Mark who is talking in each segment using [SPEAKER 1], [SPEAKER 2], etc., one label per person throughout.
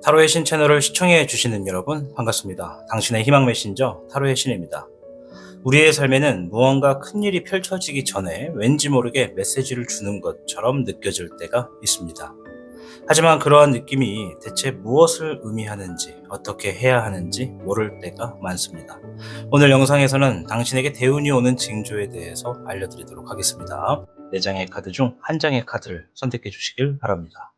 [SPEAKER 1] 타로의 신 채널을 시청해 주시는 여러분 반갑습니다. 당신의 희망 메신저 타로의 신입니다. 우리의 삶에는 무언가 큰일이 펼쳐지기 전에 왠지 모르게 메시지를 주는 것처럼 느껴질 때가 있습니다. 하지만 그러한 느낌이 대체 무엇을 의미하는지 어떻게 해야 하는지 모를 때가 많습니다. 오늘 영상에서는 당신에게 대운이 오는 징조에 대해서 알려드리도록 하겠습니다. 4장의 카드 중 한 장의 카드를 선택해 주시길 바랍니다.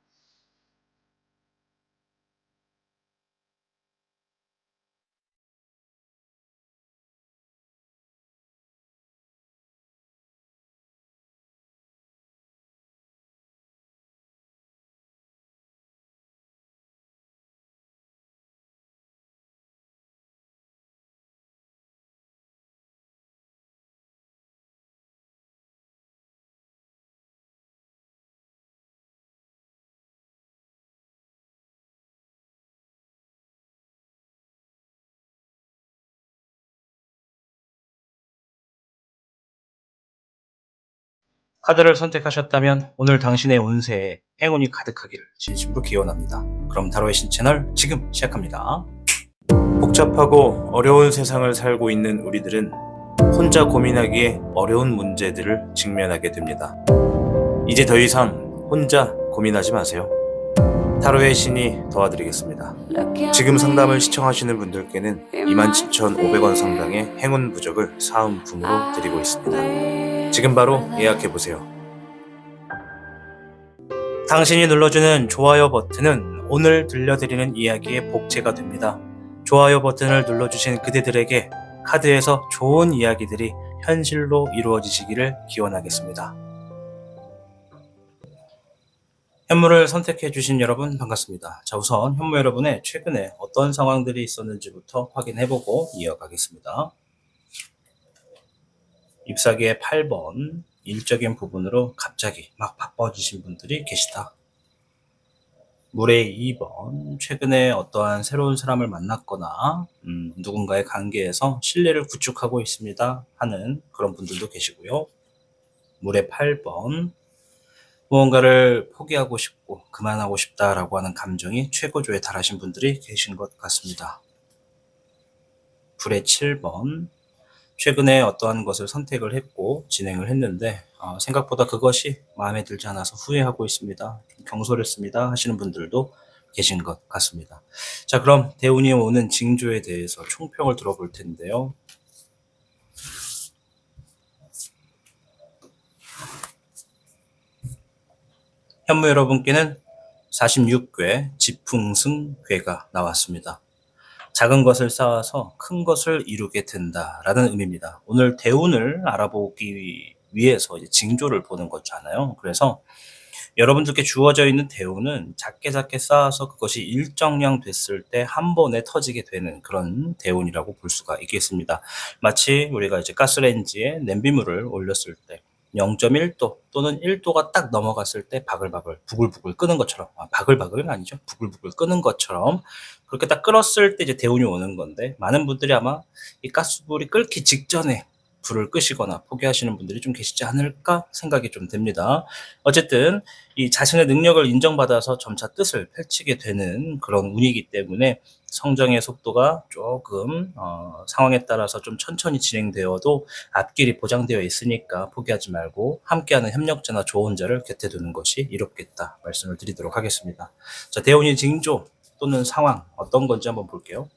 [SPEAKER 1] 카드를 선택하셨다면 오늘 당신의 운세에 행운이 가득하기를 진심으로 기원합니다. 그럼 타로의 신 채널 지금 시작합니다. 복잡하고 어려운 세상을 살고 있는 우리들은 혼자 고민하기에 어려운 문제들을 직면하게 됩니다. 이제 더 이상 혼자 고민하지 마세요. 타로의 신이 도와드리겠습니다. 지금 상담을 시청하시는 분들께는 27,500원 상당의 행운 부적을 사은품으로 드리고 있습니다. 지금 바로 예약해보세요. 당신이 눌러주는 좋아요 버튼은 오늘 들려드리는 이야기의 복제가 됩니다. 좋아요 버튼을 눌러주신 그대들에게 카드에서 좋은 이야기들이 현실로 이루어지시기를 기원하겠습니다. 현무를 선택해주신 여러분 반갑습니다. 자, 우선 현무 여러분의 최근에 어떤 상황들이 있었는지부터 확인해보고 이어가겠습니다. 잎사귀의 8번, 일적인 부분으로 갑자기 막 바빠지신 분들이 계시다. 물의 2번, 최근에 어떠한 새로운 사람을 만났거나 누군가의 관계에서 신뢰를 구축하고 있습니다 하는 그런 분들도 계시고요. 물의 8번, 무언가를 포기하고 싶고 그만하고 싶다라고 하는 감정이 최고조에 달하신 분들이 계신 것 같습니다. 불의 7번, 최근에 어떠한 것을 선택을 했고 진행을 했는데 생각보다 그것이 마음에 들지 않아서 후회하고 있습니다. 좀 경솔했습니다 하시는 분들도 계신 것 같습니다. 자, 그럼 대운이 오는 징조에 대해서 총평을 들어볼 텐데요. 현무 여러분께는 46괴 지풍승괴가 나왔습니다. 작은 것을 쌓아서 큰 것을 이루게 된다라는 의미입니다. 오늘 대운을 알아보기 위해서 이제 징조를 보는 거잖아요. 그래서 여러분들께 주어져 있는 대운은 작게 쌓아서 그것이 일정량 됐을 때 한 번에 터지게 되는 그런 대운이라고 볼 수가 있겠습니다. 마치 우리가 이제 가스레인지에 냄비물을 올렸을 때 0.1도 또는 1도가 딱 넘어갔을 때 바글바글 부글부글 끄는 것처럼, 바글바글은 아니죠. 부글부글 끄는 것처럼 그렇게 딱 끓었을 때 이제 대운이 오는 건데, 많은 분들이 아마 이 가스불이 끓기 직전에 불을 끄시거나 포기하시는 분들이 좀 계시지 않을까 생각이 좀 됩니다. 어쨌든 이 자신의 능력을 인정받아서 점차 뜻을 펼치게 되는 그런 운이기 때문에 성장의 속도가 조금 상황에 따라서 좀 천천히 진행되어도 앞길이 보장되어 있으니까 포기하지 말고 함께하는 협력자나 조언자를 곁에 두는 것이 이롭겠다 말씀을 드리도록 하겠습니다. 자, 대운의 징조 또는 상황 어떤 건지 한번 볼게요.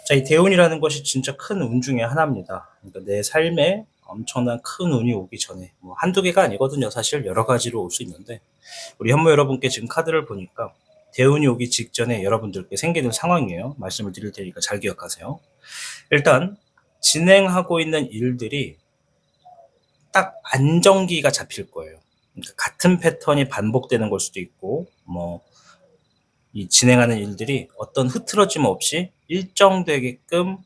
[SPEAKER 1] 자, 이 대운이라는 것이 진짜 큰 운 중에 하나입니다. 그러니까 내 삶에 엄청난 큰 운이 오기 전에 뭐 한두 개가 아니거든요. 사실 여러 가지로 올 수 있는데, 우리 현무 여러분께 지금 카드를 보니까 대운이 오기 직전에 여러분들께 생기는 상황이에요. 말씀을 드릴 테니까 잘 기억하세요. 일단 진행하고 있는 일들이 딱 안정기가 잡힐 거예요. 그러니까 같은 패턴이 반복되는 걸 수도 있고, 이 진행하는 일들이 어떤 흐트러짐 없이 일정되게끔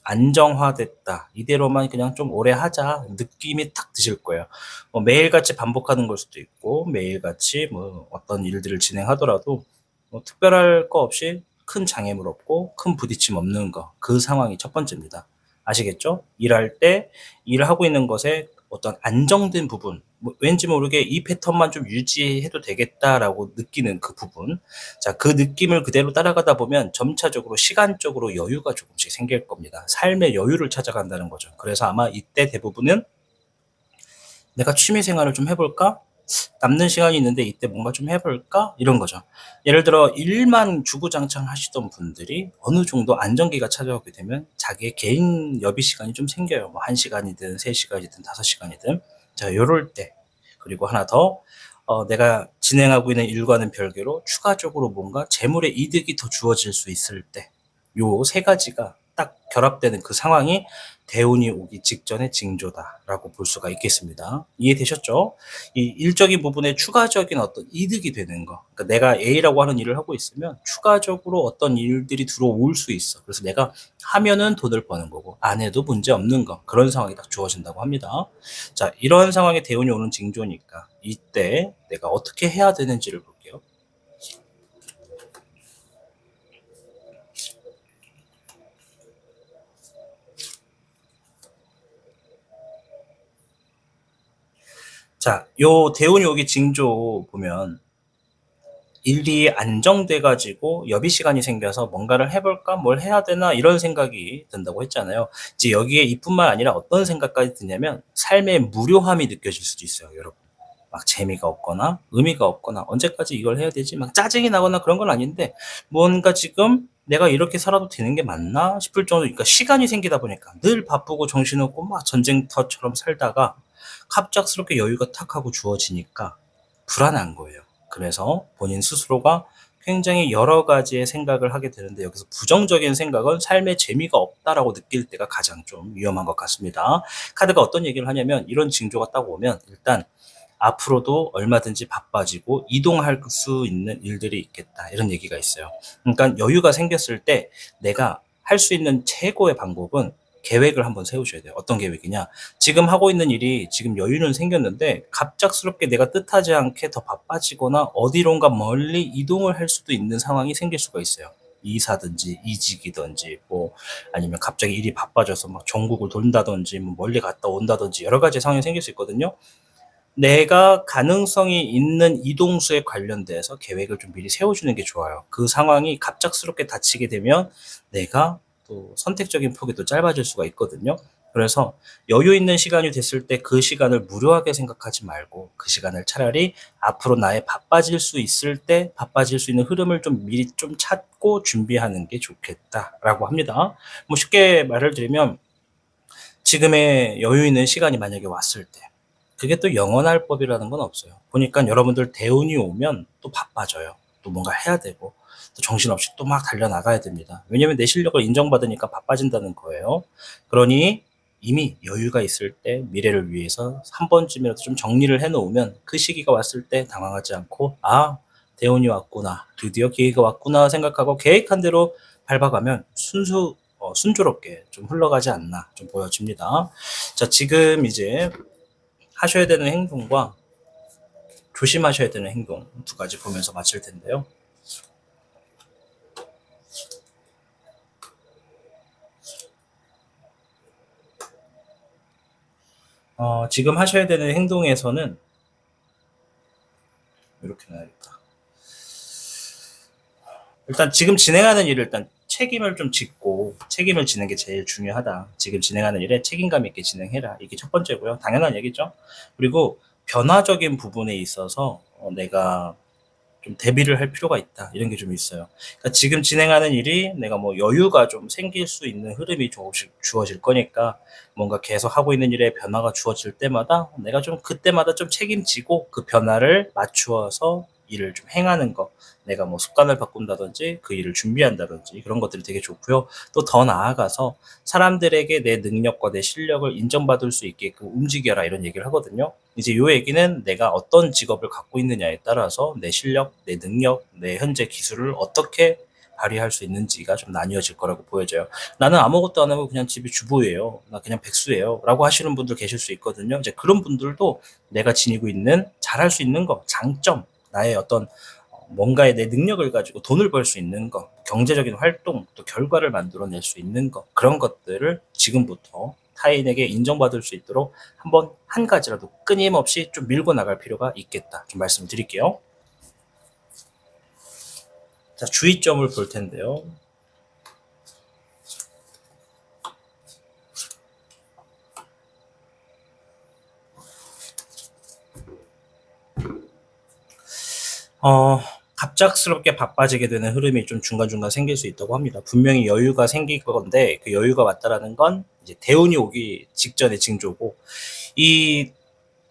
[SPEAKER 1] 안정화됐다, 이대로만 그냥 좀 오래 하자 느낌이 딱 드실 거예요. 매일같이 반복하는 걸 수도 있고, 매일같이 어떤 일들을 진행하더라도 특별할 거 없이 큰 장애물 없고 큰 부딪힘 없는 거, 그 상황이 첫 번째입니다. 아시겠죠? 일할 때 일하고 있는 것에 어떤 안정된 부분, 뭐 왠지 모르게 '이 패턴만 좀 유지해도 되겠다.'라고 느끼는 그 부분. 자, 그 느낌을 그대로 따라가다 보면 점차적으로 시간적으로 여유가 조금씩 생길 겁니다. 삶의 여유를 찾아간다는 거죠. 그래서 아마 이때 대부분은 '내가 취미 생활을 좀 해 볼까? 남는 시간이 있는데 이때 뭔가 좀 해 볼까?' 이런 거죠. 예를 들어 일만 주구장창 하시던 분들이 어느 정도 안정기가 찾아오게 되면 자기의 개인 여비 시간이 좀 생겨요. 뭐 1 시간이든 3 시간이든 5 시간이든. 자, 요럴 때, 그리고 하나 더, 내가 진행하고 있는 일과는 별개로 추가적으로 뭔가 재물의 이득이 더 주어질 수 있을 때, 요 세 가지가 딱 결합되는 그 상황이 대운이 오기 직전의 징조다라고 볼 수가 있겠습니다. 이해되셨죠? 이 일적인 부분에 추가적인 어떤 이득이 되는 거. 그러니까 내가 A라고 하는 일을 하고 있으면 추가적으로 어떤 일들이 들어올 수 있어. 그래서 내가 하면은 돈을 버는 거고 안 해도 문제 없는 거. 그런 상황이 딱 주어진다고 합니다. 자, 이런 상황에 대운이 오는 징조니까 이때 내가 어떻게 해야 되는지를 볼게요. 자, 요 대운이 오기 징조 보면 일이 안정돼 가지고 여비 시간이 생겨서 '뭔가를 해 볼까? 뭘 해야 되나?' 이런 생각이 든다고 했잖아요. 이제 여기에 이뿐만 아니라 어떤 생각까지 드냐면 삶의 무료함이 느껴질 수도 있어요, 여러분. 막 재미가 없거나 의미가 없거나 '언제까지 이걸 해야 되지?' 막 짜증이 나거나 그런 건 아닌데 뭔가 지금 '내가 이렇게 살아도 되는 게 맞나?' 싶을 정도. 그러니까 시간이 생기다 보니까 늘 바쁘고 정신없고 막 전쟁터처럼 살다가 갑작스럽게 여유가 탁 하고 주어지니까 불안한 거예요. 그래서 본인 스스로가 굉장히 여러 가지의 생각을 하게 되는데, 여기서 부정적인 생각은 '삶에 재미가 없다.'라고 느낄 때가 가장 좀 위험한 것 같습니다. 카드가 어떤 얘기를 하냐면, 이런 징조가 딱 오면 일단 앞으로도 얼마든지 바빠지고 이동할 수 있는 일들이 있겠다, 이런 얘기가 있어요. 그러니까 여유가 생겼을 때 내가 할 수 있는 최고의 방법은 계획을 한번 세우셔야 돼요. 어떤 계획이냐? 지금 하고 있는 일이 지금 여유는 생겼는데 갑작스럽게 내가 뜻하지 않게 더 바빠지거나 어디론가 멀리 이동을 할 수도 있는 상황이 생길 수가 있어요. 이사든지 이직이든지 뭐 아니면 갑자기 일이 바빠져서 막 전국을 돈다든지 뭐 멀리 갔다 온다든지 여러 가지 상황이 생길 수 있거든요. 내가 가능성이 있는 이동수에 관련돼서 계획을 좀 미리 세워주는 게 좋아요. 그 상황이 갑작스럽게 닥치게 되면 내가 또 선택적인 폭이 또 짧아질 수가 있거든요. 그래서 여유 있는 시간이 됐을 때 그 시간을 무료하게 생각하지 말고 그 시간을 차라리 앞으로 나의 바빠질 수 있을 때 바빠질 수 있는 흐름을 좀 미리 좀 찾고 준비하는 게 좋겠다라고 합니다. 뭐 쉽게 말을 드리면, 지금의 여유 있는 시간이 만약에 왔을 때 그게 또 영원할 법이라는 건 없어요. 보니까 여러분들 대운이 오면 또 바빠져요. 또 뭔가 해야 되고 또 정신없이 또 막 달려나가야 됩니다. 왜냐면 내 실력을 인정받으니까 바빠진다는 거예요. 그러니 이미 여유가 있을 때 미래를 위해서 한 번쯤이라도 좀 정리를 해 놓으면 그 시기가 왔을 때 당황하지 않고 '아, 대운이 왔구나. 드디어 기회가 왔구나.' 생각하고 계획한 대로 밟아가면 순조롭게 좀 흘러가지 않나 좀 보여집니다. 자, 지금 이제 하셔야 되는 행동과 조심하셔야 되는 행동 두 가지 보면서 마칠 텐데요. 지금 하셔야 되는 행동에서는 이렇게 놔야겠다. 일단 지금 진행하는 일을 일단 책임을 좀 짓고 책임을 지는 게 제일 중요하다. 지금 진행하는 일에 책임감 있게 진행해라. 이게 첫 번째고요. 당연한 얘기죠. 그리고 변화적인 부분에 있어서 내가 좀 대비를 할 필요가 있다. 이런 게 좀 있어요. 그러니까 지금 진행하는 일이 내가 뭐 여유가 좀 생길 수 있는 흐름이 조금씩 주어질 거니까 뭔가 계속 하고 있는 일에 변화가 주어질 때마다 내가 좀 그때마다 좀 책임지고 그 변화를 맞추어서 일을 좀 행하는 거. 내가 뭐 습관을 바꾼다든지 그 일을 준비한다든지 그런 것들이 되게 좋고요. 또 더 나아가서 사람들에게 내 능력과 내 실력을 인정받을 수 있게끔 움직여라, 이런 얘기를 하거든요. 이제 요 얘기는 내가 어떤 직업을 갖고 있느냐에 따라서 내 실력, 내 능력, 내 현재 기술을 어떻게 발휘할 수 있는지가 좀 나뉘어질 거라고 보여져요. 나는 아무것도 안 하고 그냥 집에 주부예요. 나 그냥 백수예요. 라고 하시는 분들 계실 수 있거든요. 이제 그런 분들도 내가 지니고 있는 잘할 수 있는 거, 장점, 나의 어떤 뭔가의 내 능력을 가지고 돈을 벌 수 있는 것, 경제적인 활동, 또 결과를 만들어낼 수 있는 것, 그런 것들을 지금부터 타인에게 인정받을 수 있도록 한번 한 가지라도 끊임없이 좀 밀고 나갈 필요가 있겠다. 좀 말씀을 드릴게요. 자, 주의점을 볼 텐데요. 갑작스럽게 바빠지게 되는 흐름이 좀 중간중간 생길 수 있다고 합니다. 분명히 여유가 생길 건데 그 여유가 왔다라는 건 이제 대운이 오기 직전의 징조고, 이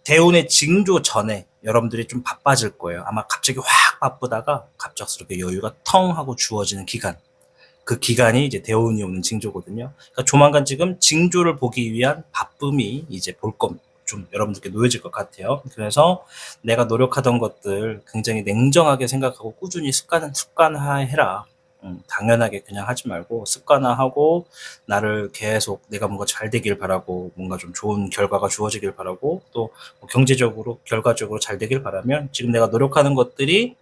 [SPEAKER 1] 대운의 징조 전에 여러분들이 좀 바빠질 거예요. 아마 갑자기 확 바쁘다가 갑작스럽게 여유가 텅 하고 주어지는 기간. 그 기간이 이제 대운이 오는 징조거든요. 그러니까 조만간 지금 징조를 보기 위한 바쁨이 이제 좀 여러분들께 놓여질 것 같아요. 그래서 내가 노력하던 것들 굉장히 냉정하게 생각하고 꾸준히 습관화해라. 당연하게 그냥 하지 말고 습관화하고, 나를 계속 내가 뭔가 잘 되길 바라고, 뭔가 좀 좋은 결과가 주어지길 바라고, 또 경제적으로 결과적으로 잘 되길 바라면 지금 내가 노력하는 것들이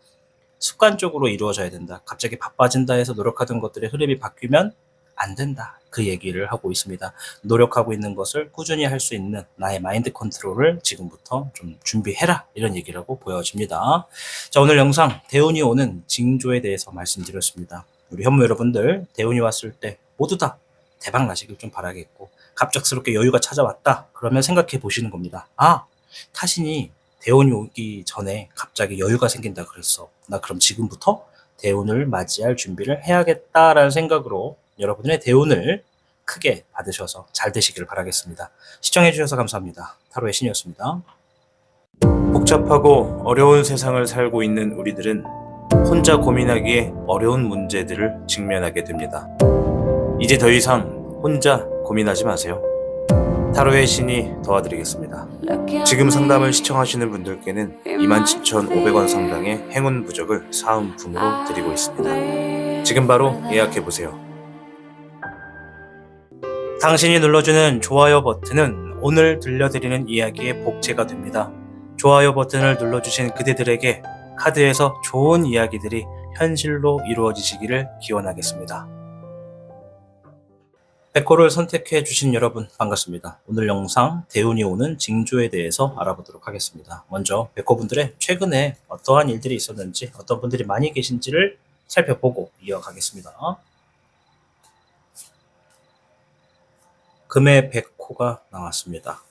[SPEAKER 1] 습관적으로 이루어져야 된다. 갑자기 바빠진다 해서 노력하던 것들의 흐름이 바뀌면 안 된다. 그 얘기를 하고 있습니다. 노력하고 있는 것을 꾸준히 할 수 있는 나의 마인드 컨트롤을 지금부터 좀 준비해라. 이런 얘기라고 보여집니다. 자, 오늘 영상 대운이 오는 징조에 대해서 말씀드렸습니다. 우리 현무 여러분들, 대운이 왔을 때 모두 다 대박 나시길 좀 바라겠고, 갑작스럽게 여유가 찾아왔다. 그러면 생각해 보시는 겁니다. 타신이 대운이 오기 전에 갑자기 여유가 생긴다 그랬어. 나 그럼 지금부터 대운을 맞이할 준비를 해야겠다라는 생각으로 여러분의 대운을 크게 받으셔서 잘 되시기를 바라겠습니다. 시청해주셔서 감사합니다. 타로의 신이었습니다. 복잡하고 어려운 세상을 살고 있는 우리들은 혼자 고민하기에 어려운 문제들을 직면하게 됩니다. 이제 더 이상 혼자 고민하지 마세요. 타로의 신이 도와드리겠습니다. 지금 상담을 시청하시는 분들께는 27,500원 상당의 행운 부적을 사은품으로 드리고 있습니다. 지금 바로 예약해보세요. 당신이 눌러주는 좋아요 버튼은 오늘 들려드리는 이야기의 복제가 됩니다. 좋아요 버튼을 눌러주신 그대들에게 카드에서 좋은 이야기들이 현실로 이루어지시기를 기원하겠습니다. 백호를 선택해 주신 여러분 반갑습니다. 오늘 영상 대운이 오는 징조에 대해서 알아보도록 하겠습니다. 먼저 백호분들의 최근에 어떠한 일들이 있었는지, 어떤 분들이 많이 계신지를 살펴보고 이어가겠습니다. 금의 백호가 나왔습니다.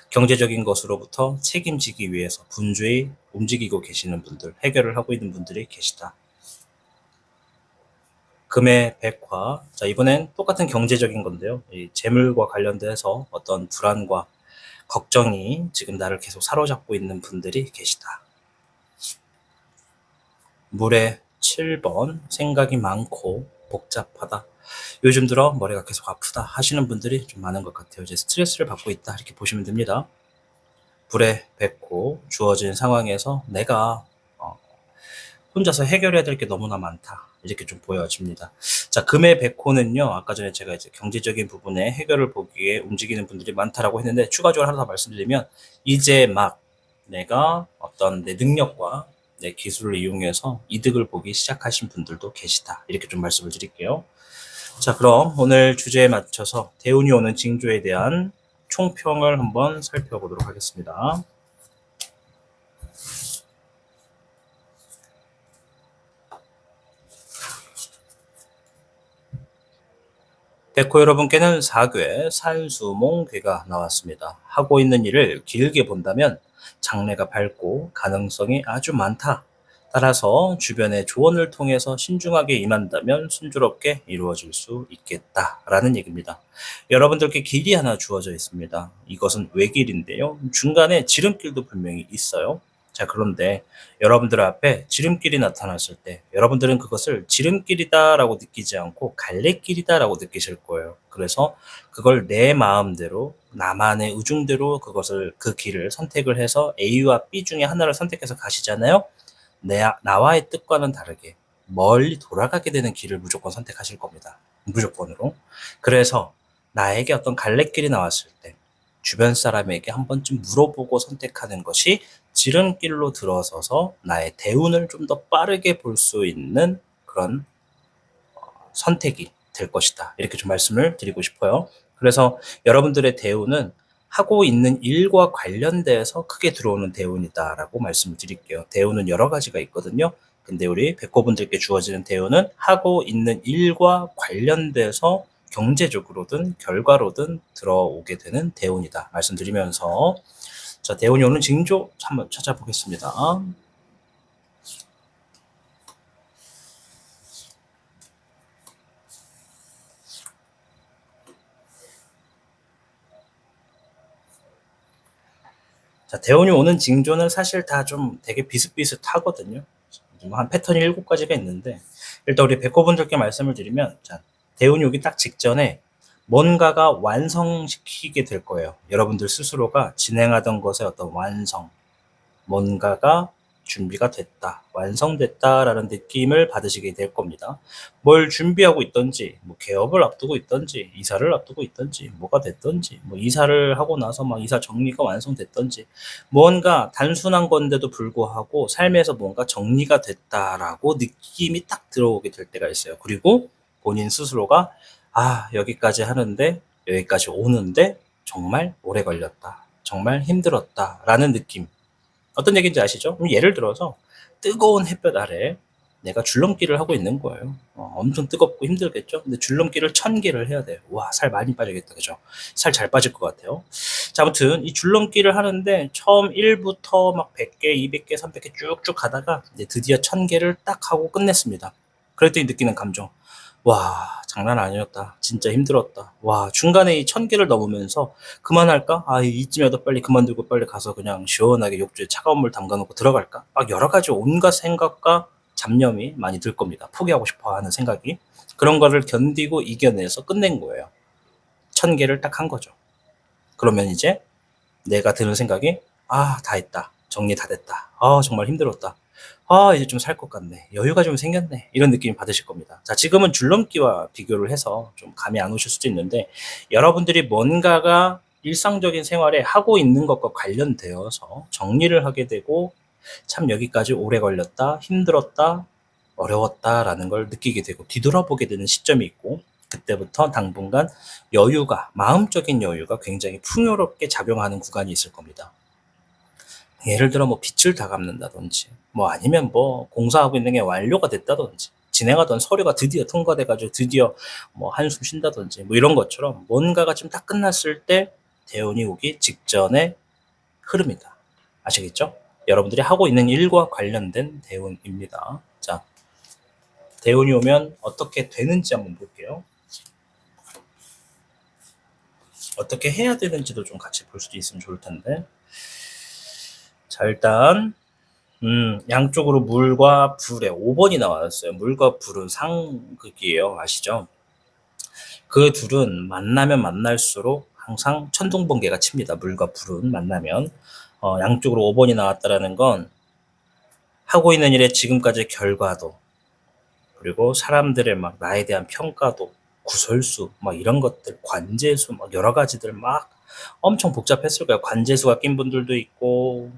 [SPEAKER 1] 경제적인 것으로부터 책임지기 위해서 분주히 움직이고 계시는 분들, 해결을 하고 있는 분들이 계시다. 금의 백화. 자, 이번엔 똑같은 경제적인 건데요. 이 재물과 관련돼서 어떤 불안과 걱정이 지금 나를 계속 사로잡고 있는 분들이 계시다. 물의 7번. 생각이 많고 복잡하다. 요즘 들어 머리가 계속 아프다 하시는 분들이 좀 많은 것 같아요. 이제 스트레스를 받고 있다 이렇게 보시면 됩니다. 불의 백호. 주어진 상황에서 내가 혼자서 해결해야 될 게 너무나 많다. 이렇게 좀 보여집니다. 자, 금의 백호는요, 아까 전에 제가 이제 경제적인 부분에 해결을 보기에 움직이는 분들이 많다라고 했는데, 추가적으로 하나 더 말씀드리면, 이제 막 내가 어떤 내 능력과 내 기술을 이용해서 이득을 보기 시작하신 분들도 계시다. 이렇게 좀 말씀을 드릴게요. 자, 그럼 오늘 주제에 맞춰서 대운이 오는 징조에 대한 총평을 한번 살펴보도록 하겠습니다. 백호 여러분께는 4괴 산수몽괴가 나왔습니다. 하고 있는 일을 길게 본다면 장래가 밝고 가능성이 아주 많다. 따라서 주변의 조언을 통해서 신중하게 임한다면 순조롭게 이루어질 수 있겠다라는 얘기입니다. 여러분들께 길이 하나 주어져 있습니다. 이것은 외길인데요. 중간에 지름길도 분명히 있어요. 자, 그런데 여러분들 앞에 지름길이 나타났을 때 여러분들은 그것을 지름길이다라고 느끼지 않고 갈래길이다라고 느끼실 거예요. 그래서 그걸 내 마음대로, 나만의 의중대로 그 길을 선택을 해서 A와 B 중에 하나를 선택해서 가시잖아요. 나와의 뜻과는 다르게 멀리 돌아가게 되는 길을 무조건 선택하실 겁니다. 무조건으로. 그래서 나에게 어떤 갈래길이 나왔을 때 주변 사람에게 한 번쯤 물어보고 선택하는 것이 지름길로 들어서서 나의 대운을 좀 더 빠르게 볼 수 있는 그런 선택이 될 것이다. 이렇게 좀 말씀을 드리고 싶어요. 그래서 여러분들의 대운은 하고 있는 일과 관련돼서 크게 들어오는 대운이다라고 말씀을 드릴게요. 대운은 여러 가지가 있거든요. 근데 우리 백호분들께 주어지는 대운은 하고 있는 일과 관련돼서 경제적으로든 결과로든 들어오게 되는 대운이다. 말씀드리면서 자, 대운이 오는 징조 한번 찾아보겠습니다. 자, 대운이 오는 징조는 사실 다 좀 되게 비슷비슷하거든요. 한 패턴이 7가지가 있는데, 일단 우리 백호분들께 말씀을 드리면, 자, 대운이 오기 딱 직전에 뭔가가 완성시키게 될 거예요. 여러분들 스스로가 진행하던 것의 어떤 완성, 뭔가가 준비가 됐다, 완성됐다라는 느낌을 받으시게 될 겁니다. 뭘 준비하고 있던지, 뭐 개업을 앞두고 있던지, 이사를 앞두고 있던지, 뭐가 됐던지, 뭐 이사를 하고 나서 막 이사 정리가 완성됐던지, 뭔가 단순한 건데도 불구하고 삶에서 뭔가 정리가 됐다라고 느낌이 딱 들어오게 될 때가 있어요. 그리고 본인 스스로가 여기까지 하는데, 여기까지 오는데 정말 오래 걸렸다, 정말 힘들었다라는 느낌. 어떤 얘기인지 아시죠? 예를 들어서 뜨거운 햇볕 아래 내가 줄넘기를 하고 있는 거예요. 엄청 뜨겁고 힘들겠죠? 근데 줄넘기를 1000개를 해야 돼요. 와, 살 많이 빠지겠다. 그죠? 살 잘 빠질 것 같아요. 자, 아무튼 이 줄넘기를 하는데 처음 1부터 막 100개, 200개, 300개 쭉쭉 가다가 이제 드디어 1000개를 딱 하고 끝냈습니다. 그랬더니 느끼는 감정. 와, 장난 아니었다. 진짜 힘들었다. 와, 중간에 이 1000개를 넘으면서 그만할까? 이쯤에도 빨리 그만두고 빨리 가서 그냥 시원하게 욕조에 차가운 물 담가놓고 들어갈까? 막 여러 가지 온갖 생각과 잡념이 많이 들 겁니다. 포기하고 싶어 하는 생각이. 그런 거를 견디고 이겨내서 끝낸 거예요. 1000개를 딱 한 거죠. 그러면 이제 내가 드는 생각이, 다 했다. 정리 다 됐다. 정말 힘들었다. 이제 좀 살 것 같네. 여유가 좀 생겼네. 이런 느낌 받으실 겁니다. 자, 지금은 줄넘기와 비교를 해서 좀 감이 안 오실 수도 있는데, 여러분들이 뭔가가 일상적인 생활에 하고 있는 것과 관련되어서 정리를 하게 되고, 참 여기까지 오래 걸렸다, 힘들었다, 어려웠다라는 걸 느끼게 되고 뒤돌아보게 되는 시점이 있고, 그때부터 당분간 여유가, 마음적인 여유가 굉장히 풍요롭게 작용하는 구간이 있을 겁니다. 예를 들어 뭐 빚을 다 갚는다든지, 뭐 아니면 뭐 공사하고 있는 게 완료가 됐다든지, 진행하던 서류가 드디어 통과돼가지고 드디어 뭐 한숨 쉰다든지, 뭐 이런 것처럼 뭔가가 좀 다 끝났을 때 대운이 오기 직전의 흐름이다. 아시겠죠? 여러분들이 하고 있는 일과 관련된 대운입니다. 자, 대운이 오면 어떻게 되는지 한번 볼게요. 어떻게 해야 되는지도 좀 같이 볼 수도 있으면 좋을 텐데. 자, 일단 양쪽으로 물과 불에 5번이 나왔어요. 물과 불은 상극이에요. 아시죠? 그 둘은 만나면 만날수록 항상 천둥번개가 칩니다. 물과 불은 만나면. 양쪽으로 5번이 나왔다라는 건 하고 있는 일의 지금까지의 결과도, 그리고 사람들의 막 나에 대한 평가도, 구설수, 막 이런 것들, 관제수, 막 여러 가지들 막 엄청 복잡했을 거예요. 관제수가 낀 분들도 있고,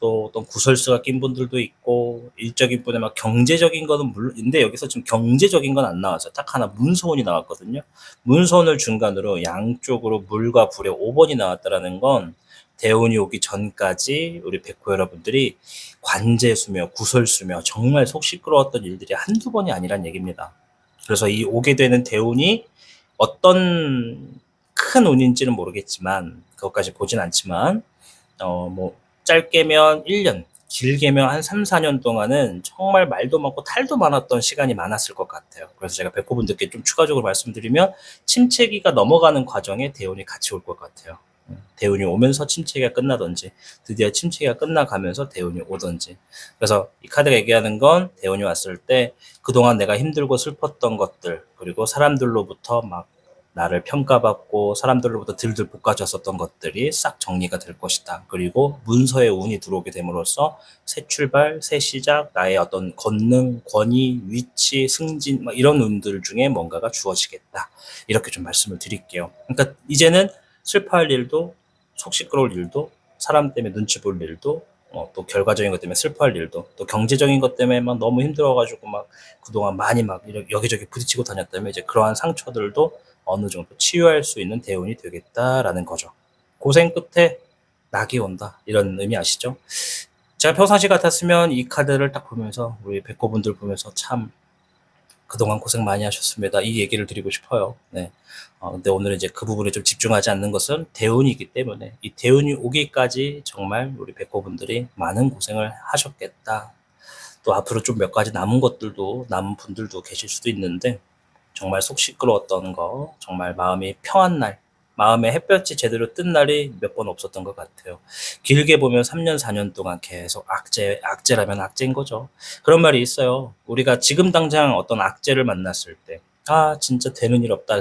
[SPEAKER 1] 또 어떤 구설수가 낀 분들도 있고, 일적인 분에 막 경제적인 거는 물론인데, 여기서 지금 경제적인 건 안 나왔어요. 딱 하나 문소원이 나왔거든요. 문소원을 중간으로 양쪽으로 물과 불의 5번이 나왔다라는 건, 대운이 오기 전까지 우리 백호 여러분들이 관제수며 구설수며 정말 속 시끄러웠던 일들이 한두 번이 아니란 얘기입니다. 그래서 이 오게 되는 대운이 어떤 큰 운인지는 모르겠지만, 그것까지 보진 않지만, 뭐 짧게면 1년, 길게면 한 3, 4년 동안은 정말 말도 많고 탈도 많았던 시간이 많았을 것 같아요. 그래서 제가 백호분들께 좀 추가적으로 말씀드리면, 침체기가 넘어가는 과정에 대운이 같이 올 것 같아요. 대운이 오면서 침체기가 끝나든지, 드디어 침체기가 끝나가면서 대운이 오든지. 그래서 이 카드가 얘기하는 건, 대운이 왔을 때 그동안 내가 힘들고 슬펐던 것들, 그리고 사람들로부터 막 나를 평가받고 사람들로부터 들들 볶아졌었던 것들이 싹 정리가 될 것이다. 그리고 문서의 운이 들어오게 됨으로써 새 출발, 새 시작, 나의 어떤 권능, 권위, 위치, 승진, 막 이런 운들 중에 뭔가가 주어지겠다. 이렇게 좀 말씀을 드릴게요. 그러니까 이제는 슬퍼할 일도 속 시끄러울 일도, 사람 때문에 눈치 볼 일도, 또 결과적인 것 때문에 슬퍼할 일도, 또 경제적인 것 때문에 막 너무 힘들어가지고 막 그동안 많이 막 여기저기 부딪히고 다녔다면 이제 그러한 상처들도 어느 정도 치유할 수 있는 대운이 되겠다라는 거죠. 고생 끝에 낙이 온다, 이런 의미 아시죠? 제가 평상시 같았으면 이 카드를 딱 보면서 우리 백호분들 보면서 참 그동안 고생 많이 하셨습니다, 이 얘기를 드리고 싶어요. 네. 근데 오늘은 이제 그 부분에 좀 집중하지 않는 것은 대운이기 때문에 이 대운이 오기까지 정말 우리 백호분들이 많은 고생을 하셨겠다. 또 앞으로 좀 몇 가지 남은 것들도, 남은 분들도 계실 수도 있는데 정말 속 시끄러웠던 거, 정말 마음이 평한 날, 마음에 햇볕이 제대로 뜬 날이 몇 번 없었던 것 같아요. 길게 보면 3년, 4년 동안 계속 악재라면 악재인 거죠. 그런 말이 있어요. 우리가 지금 당장 어떤 악재를 만났을 때, 아, 진짜 되는 일 없다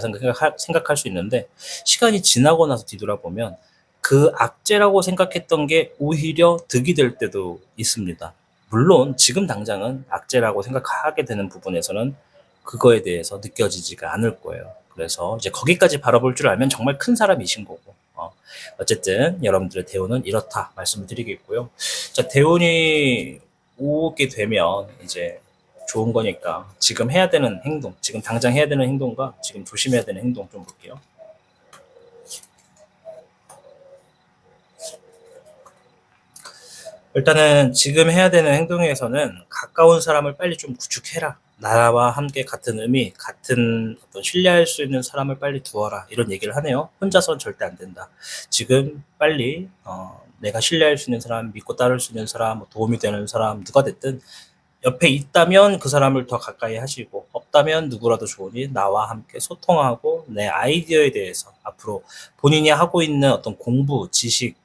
[SPEAKER 1] 생각할 수 있는데, 시간이 지나고 나서 뒤돌아보면 그 악재라고 생각했던 게 오히려 득이 될 때도 있습니다. 물론 지금 당장은 악재라고 생각하게 되는 부분에서는 그거에 대해서 느껴지지가 않을 거예요. 그래서 이제 거기까지 바라볼 줄 알면 정말 큰 사람이신 거고, 어쨌든 여러분들의 대운은 이렇다 말씀을 드리겠고요. 자, 대운이 오게 되면 이제 좋은 거니까 지금 해야 되는 행동, 지금 당장 해야 되는 행동과 지금 조심해야 되는 행동 좀 볼게요. 일단은 지금 해야 되는 행동에서는 가까운 사람을 빨리 좀 구축해라. 나와 함께 같은 의미, 같은 어떤 신뢰할 수 있는 사람을 빨리 두어라, 이런 얘기를 하네요. 혼자서는 절대 안 된다. 지금 빨리 내가 신뢰할 수 있는 사람, 믿고 따를 수 있는 사람, 도움이 되는 사람, 누가 됐든 옆에 있다면 그 사람을 더 가까이 하시고, 없다면 누구라도 좋으니 나와 함께 소통하고 내 아이디어에 대해서 앞으로 본인이 하고 있는 어떤 공부, 지식,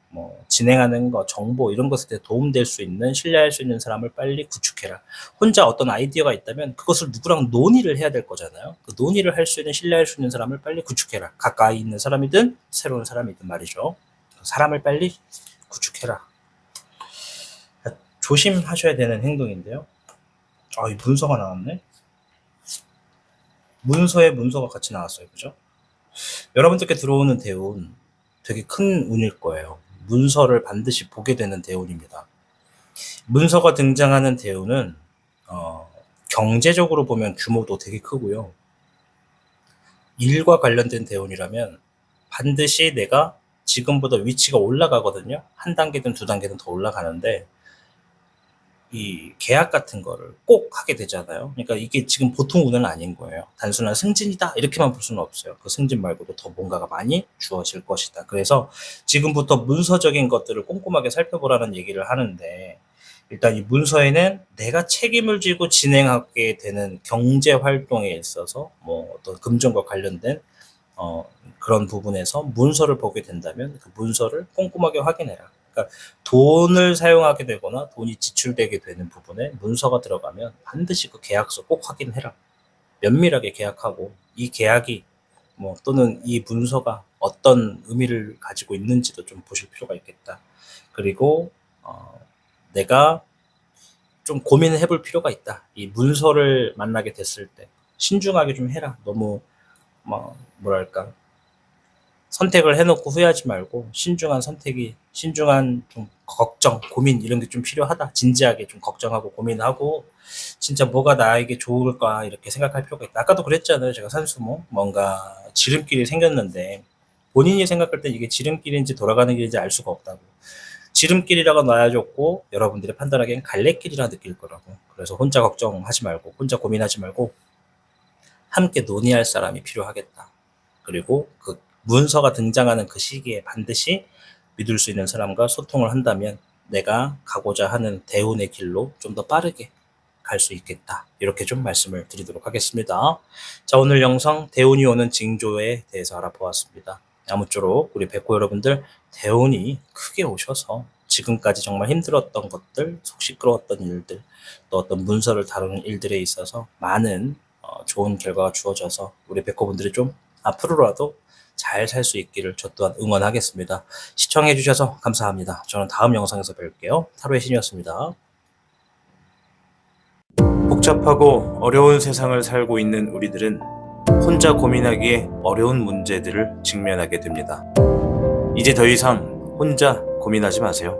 [SPEAKER 1] 진행하는 거, 정보, 이런 것에 대해 도움될 수 있는, 신뢰할 수 있는 사람을 빨리 구축해라. 혼자 어떤 아이디어가 있다면 그것을 누구랑 논의를 해야 될 거잖아요. 그 논의를 할 수 있는, 신뢰할 수 있는 사람을 빨리 구축해라. 가까이 있는 사람이든 새로운 사람이든 말이죠. 사람을 빨리 구축해라. 조심하셔야 되는 행동인데요. 이 문서가 나왔네. 문서에 문서가 같이 나왔어요. 그죠? 여러분들께 들어오는 대운 되게 큰 운일 거예요. 문서를 반드시 보게 되는 대운입니다. 문서가 등장하는 대운은 경제적으로 보면 규모도 되게 크고요. 일과 관련된 대운이라면 반드시 내가 지금보다 위치가 올라가거든요. 한 단계든 두 단계든 더 올라가는데, 이 계약 같은 거를 꼭 하게 되잖아요. 그러니까 이게 지금 보통 운은 아닌 거예요. 단순한 승진이다 이렇게만 볼 수는 없어요. 그 승진 말고도 더 뭔가가 많이 주어질 것이다. 그래서 지금부터 문서적인 것들을 꼼꼼하게 살펴보라는 얘기를 하는데, 일단 이 문서에는 내가 책임을 지고 진행하게 되는 경제 활동에 있어서 어떤 금전과 관련된 그런 부분에서 문서를 보게 된다면 그 문서를 꼼꼼하게 확인해라. 그러니까 돈을 사용하게 되거나 돈이 지출되게 되는 부분에 문서가 들어가면 반드시 그 계약서 꼭 확인해라. 면밀하게 계약하고 이 계약이 또는 이 문서가 어떤 의미를 가지고 있는지도 좀 보실 필요가 있겠다. 그리고 내가 좀 고민을 해볼 필요가 있다. 이 문서를 만나게 됐을 때 신중하게 좀 해라. 너무 뭐랄까, 선택을 해놓고 후회하지 말고 신중한 선택이, 신중한 좀 걱정, 고민, 이런 게 좀 필요하다. 진지하게 좀 걱정하고 고민하고 진짜 뭐가 나에게 좋을까 이렇게 생각할 필요가 있다. 아까도 그랬잖아요. 제가 산수모 뭔가 지름길이 생겼는데 본인이 생각할 때 이게 지름길인지 돌아가는 길인지 알 수가 없다고. 지름길이라고 놔야줬고 여러분들이 판단하기엔 갈래길이라 느낄 거라고. 그래서 혼자 걱정하지 말고, 혼자 고민하지 말고 함께 논의할 사람이 필요하겠다. 그리고 그 문서가 등장하는 그 시기에 반드시 믿을 수 있는 사람과 소통을 한다면 내가 가고자 하는 대운의 길로 좀 더 빠르게 갈 수 있겠다. 이렇게 좀 말씀을 드리도록 하겠습니다. 자, 오늘 영상 대운이 오는 징조에 대해서 알아보았습니다. 아무쪼록 우리 백호 여러분들 대운이 크게 오셔서 지금까지 정말 힘들었던 것들, 속 시끄러웠던 일들, 또 어떤 문서를 다루는 일들에 있어서 많은 좋은 결과가 주어져서 우리 백호분들이 좀 앞으로라도 잘 살 수 있기를 저 또한 응원하겠습니다. 시청해 주셔서 감사합니다. 저는 다음 영상에서 뵐게요. 타로의 신이었습니다. 복잡하고 어려운 세상을 살고 있는 우리들은 혼자 고민하기에 어려운 문제들을 직면하게 됩니다. 이제 더 이상 혼자 고민하지 마세요.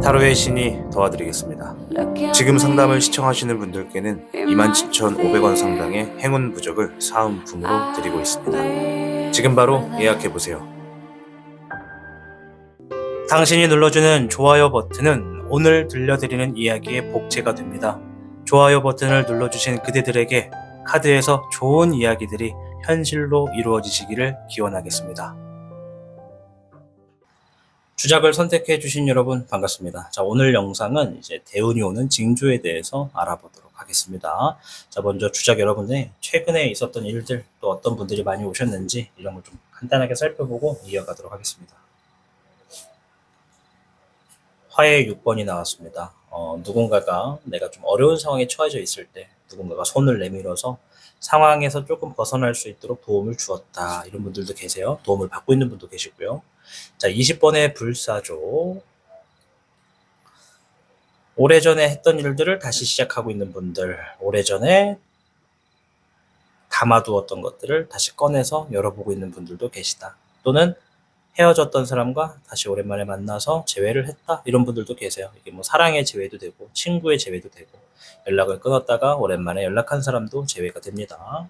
[SPEAKER 1] 타로의 신이 도와드리겠습니다. 지금 상담을 시청하시는 분들께는 27,500원 상당의 행운 부적을 사은품으로 드리고 있습니다. 지금 바로 예약해보세요. 당신이 눌러주는 좋아요 버튼은 오늘 들려드리는 이야기의 복제가 됩니다. 좋아요 버튼을 눌러주신 그대들에게 카드에서 좋은 이야기들이 현실로 이루어지시기를 기원하겠습니다. 주작을 선택해 주신 여러분 반갑습니다. 자, 오늘 영상은 이제 대운이 오는 징조에 대해서 알아보도록 하겠습니다. 자, 먼저 주작 여러분의 최근에 있었던 일들, 또 어떤 분들이 많이 오셨는지 이런 걸 좀 간단하게 살펴보고 이어가도록 하겠습니다. 화의 6번이 나왔습니다. 누군가가 내가 좀 어려운 상황에 처해져 있을 때 누군가가 손을 내밀어서 상황에서 조금 벗어날 수 있도록 도움을 주었다. 이런 분들도 계세요. 도움을 받고 있는 분도 계시고요. 자, 20번의 불사조. 오래전에 했던 일들을 다시 시작하고 있는 분들, 오래전에 담아두었던 것들을 다시 꺼내서 열어보고 있는 분들도 계시다. 또는 헤어졌던 사람과 다시 오랜만에 만나서 재회를 했다. 이런 분들도 계세요. 이게 뭐 사랑의 재회도 되고 친구의 재회도 되고 연락을 끊었다가 오랜만에 연락한 사람도 재회가 됩니다.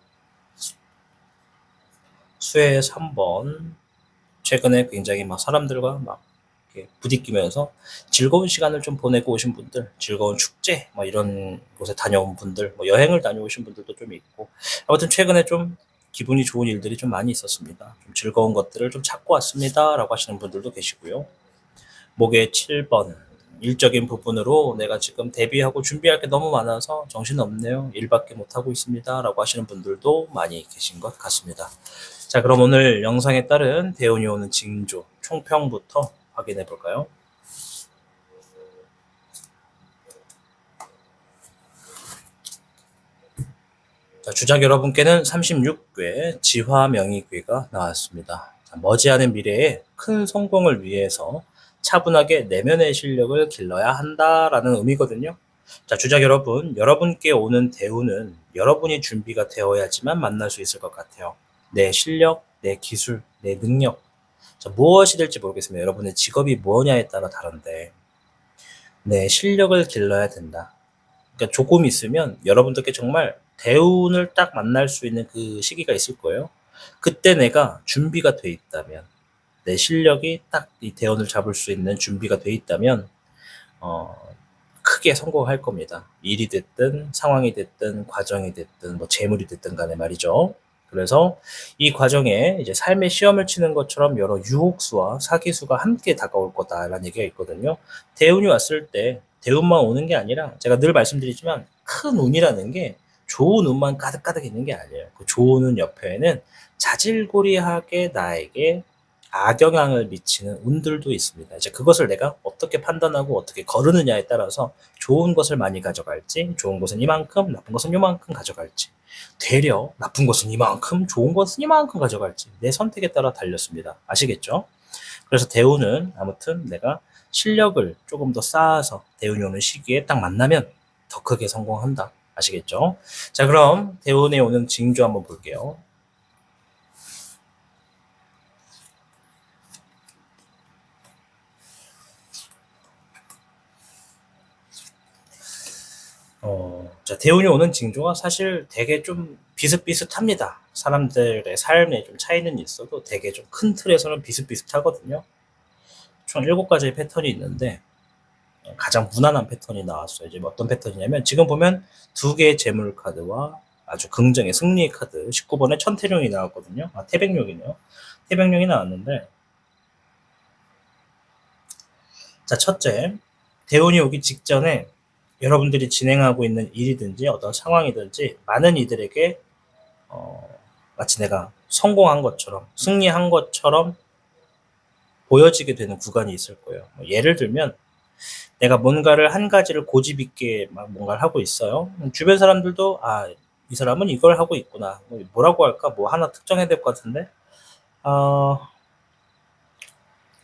[SPEAKER 1] 수의 3번. 최근에 굉장히 막 사람들과 막 이렇게 부딪히면서 즐거운 시간을 좀 보내고 오신 분들, 즐거운 축제 뭐 이런 곳에 다녀온 분들, 뭐 여행을 다녀오신 분들도 좀 있고, 아무튼 최근에 좀 기분이 좋은 일들이 좀 많이 있었습니다. 좀 즐거운 것들을 좀 찾고 왔습니다 라고 하시는 분들도 계시고요. 목의 7번. 일적인 부분으로 내가 지금 대비하고 준비할 게 너무 많아서 정신없네요. 일밖에 못하고 있습니다 라고 하시는 분들도 많이 계신 것 같습니다. 자, 그럼 오늘 영상에 따른 대운이 오는 징조 총평부터 확인해 볼까요? 자, 주작 여러분께는 36궤 지화명의궤가 나왔습니다. 자, 머지않은 미래에 큰 성공을 위해서 차분하게 내면의 실력을 길러야 한다라는 의미거든요. 자, 주작 여러분, 여러분께 오는 대운은 여러분이 준비가 되어야지만 만날 수 있을 것 같아요. 내 실력, 내 기술, 내 능력. 자, 무엇이 될지 모르겠습니다. 여러분의 직업이 뭐냐에 따라 다른데 내 실력을 길러야 된다. 그러니까 조금 있으면 여러분들께 정말 대운을 딱 만날 수 있는 그 시기가 있을 거예요. 그때 내가 준비가 돼 있다면, 내 실력이 딱 이 대운을 잡을 수 있는 준비가 돼 있다면 크게 성공할 겁니다. 일이 됐든 상황이 됐든 과정이 됐든 뭐 재물이 됐든 간에 말이죠. 그래서 이 과정에 이제 삶의 시험을 치는 것처럼 여러 유혹수와 사기수가 함께 다가올 거다라는 얘기가 있거든요. 대운이 왔을 때 대운만 오는 게 아니라 제가 늘 말씀드리지만 큰 운이라는 게 좋은 운만 가득가득 있는 게 아니에요. 그 좋은 운 옆에는 자질구리하게 나에게 악영향을 미치는 운들도 있습니다. 이제 그것을 내가 어떻게 판단하고 어떻게 거르느냐에 따라서 좋은 것을 많이 가져갈지, 좋은 것은 이만큼, 나쁜 것은 이만큼 가져갈지, 되려 나쁜 것은 이만큼, 좋은 것은 이만큼 가져갈지 내 선택에 따라 달렸습니다. 아시겠죠? 그래서 대운은 아무튼 내가 실력을 조금 더 쌓아서 대운이 오는 시기에 딱 만나면 더 크게 성공한다. 아시겠죠? 자, 그럼 대운에 오는 징조 한번 볼게요. 자, 대운이 오는 징조가 사실 되게 좀 비슷비슷합니다. 사람들의 삶에 좀 차이는 있어도 되게 좀 큰 틀에서는 비슷비슷하거든요. 총 7가지의 패턴이 있는데 가장 무난한 패턴이 나왔어요. 이제 어떤 패턴이냐면 지금 보면 2개의 재물 카드와 아주 긍정의 승리의 카드 19번에 천태룡이 나왔거든요. 태백룡이네요. 태백룡이 나왔는데 자, 첫째, 대운이 오기 직전에 여러분들이 진행하고 있는 일이든지 어떤 상황이든지 많은 이들에게 마치 내가 성공한 것처럼 승리한 것처럼 보여지게 되는 구간이 있을 거예요. 예를 들면 내가 뭔가를 한 가지를 고집 있게 막 뭔가를 하고 있어요. 주변 사람들도 이 사람은 이걸 하고 있구나. 뭐라고 할까? 뭐 하나 특정해야 될 것 같은데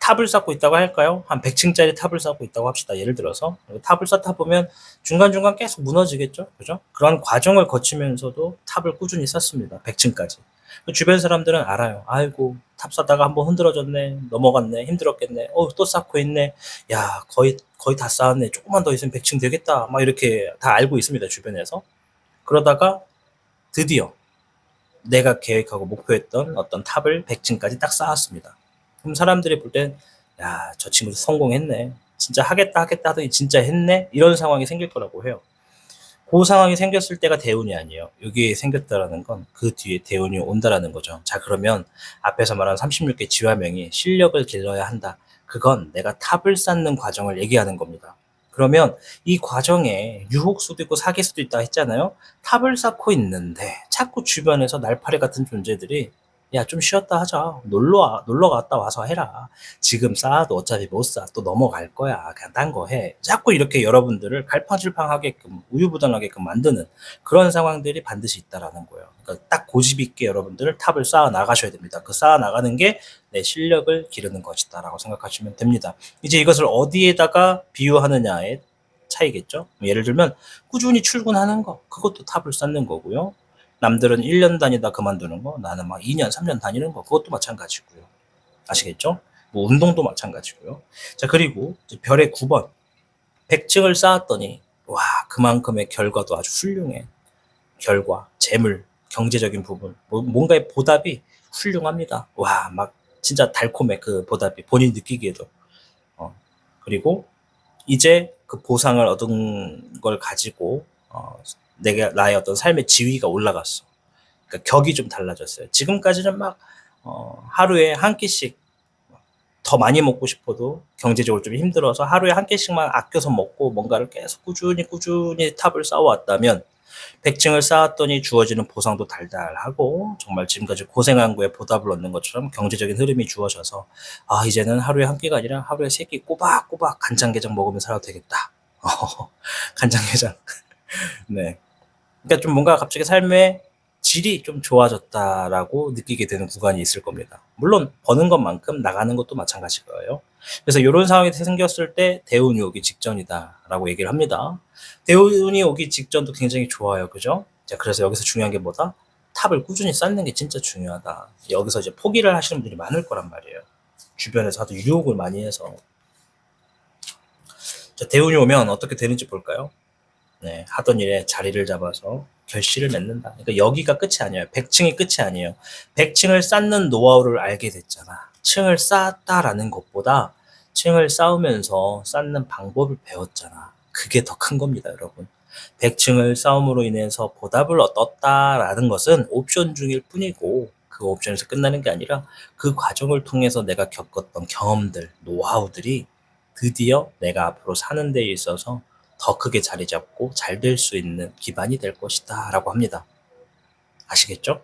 [SPEAKER 1] 탑을 쌓고 있다고 할까요? 한 100층짜리 탑을 쌓고 있다고 합시다. 예를 들어서 탑을 쌓다 보면 중간중간 계속 무너지겠죠? 그죠? 그런 과정을 거치면서도 탑을 꾸준히 쌓습니다. 100층까지. 그 주변 사람들은 알아요. 아이고, 탑 싸다가 한번 흔들어졌네. 넘어갔네. 힘들었겠네. 또 쌓고 있네. 야, 거의 다 쌓았네. 조금만 더 있으면 100층 되겠다. 막 이렇게 다 알고 있습니다. 주변에서. 그러다가 드디어 내가 계획하고 목표했던 어떤 탑을 100층까지 딱 쌓았습니다. 그럼 사람들이 볼 땐, 야, 저 친구 성공했네. 진짜 하겠다 하더니 진짜 했네? 이런 상황이 생길 거라고 해요. 그 상황이 생겼을 때가 대운이 아니에요. 여기에 생겼다라는 건 그 뒤에 대운이 온다라는 거죠. 자, 그러면 앞에서 말한 36개 지화명이 실력을 길러야 한다. 그건 내가 탑을 쌓는 과정을 얘기하는 겁니다. 그러면 이 과정에 유혹수도 있고 사기수도 있다 했잖아요. 탑을 쌓고 있는데 자꾸 주변에서 날파리 같은 존재들이 야, 좀 쉬었다 하자. 놀러 갔다 와서 해라. 지금 쌓아도 어차피 못 쌓아. 또 넘어갈 거야. 그냥 딴 거 해. 자꾸 이렇게 여러분들을 갈팡질팡하게끔, 우유부단하게끔 만드는 그런 상황들이 반드시 있다라는 거예요. 그러니까 딱 고집 있게 여러분들을 탑을 쌓아 나가셔야 됩니다. 그 쌓아 나가는 게 내 실력을 기르는 것이다라고 생각하시면 됩니다. 이제 이것을 어디에다가 비유하느냐의 차이겠죠. 예를 들면 꾸준히 출근하는 거, 그것도 탑을 쌓는 거고요. 남들은 1년 다니다 그만두는 거, 나는 막 2년, 3년 다니는 거, 그것도 마찬가지고요. 아시겠죠? 뭐 운동도 마찬가지고요. 자, 그리고 별의 9번. 100층을 쌓았더니 와, 그만큼의 결과도 아주 훌륭해. 결과, 재물, 경제적인 부분, 뭔가의 보답이 훌륭합니다. 와, 막 진짜 달콤해, 그 보답이 본인 느끼기에도. 그리고 이제 그 보상을 얻은 걸 가지고 내가 나의 어떤 삶의 지위가 올라갔어. 그러니까 격이 좀 달라졌어요. 지금까지는 막 하루에 한 끼씩 더 많이 먹고 싶어도 경제적으로 좀 힘들어서 하루에 한 끼씩만 아껴서 먹고 뭔가를 계속 꾸준히 탑을 쌓아왔다면 100층을 쌓았더니 주어지는 보상도 달달하고 정말 지금까지 고생한 거에 보답을 얻는 것처럼 경제적인 흐름이 주어져서 이제는 하루에 한 끼가 아니라 하루에 3끼 꼬박꼬박 간장게장 먹으면 살아도 되겠다. 간장게장. 네. 그러니까 좀 뭔가 갑자기 삶의 질이 좀 좋아졌다라고 느끼게 되는 구간이 있을 겁니다. 물론 버는 것만큼 나가는 것도 마찬가지일 거예요. 그래서 이런 상황이 생겼을 때 대운이 오기 직전이다라고 얘기를 합니다. 대운이 오기 직전도 굉장히 좋아요. 그죠? 자, 그래서 여기서 중요한 게 뭐다? 탑을 꾸준히 쌓는 게 진짜 중요하다. 여기서 이제 포기를 하시는 분들이 많을 거란 말이에요. 주변에서 하도 유혹을 많이 해서. 자, 대운이 오면 어떻게 되는지 볼까요? 네, 하던 일에 자리를 잡아서 결실을 맺는다. 그러니까 여기가 끝이 아니에요. 100층이 끝이 아니에요. 100층을 쌓는 노하우를 알게 됐잖아. 층을 쌓았다라는 것보다 층을 쌓으면서 쌓는 방법을 배웠잖아. 그게 더 큰 겁니다, 여러분. 100층을 쌓음으로 인해서 보답을 얻었다라는 것은 옵션 중일 뿐이고 그 옵션에서 끝나는 게 아니라 그 과정을 통해서 내가 겪었던 경험들, 노하우들이 드디어 내가 앞으로 사는 데 있어서 더 크게 자리 잡고 잘 될 수 있는 기반이 될 것이다 라고 합니다. 아시겠죠?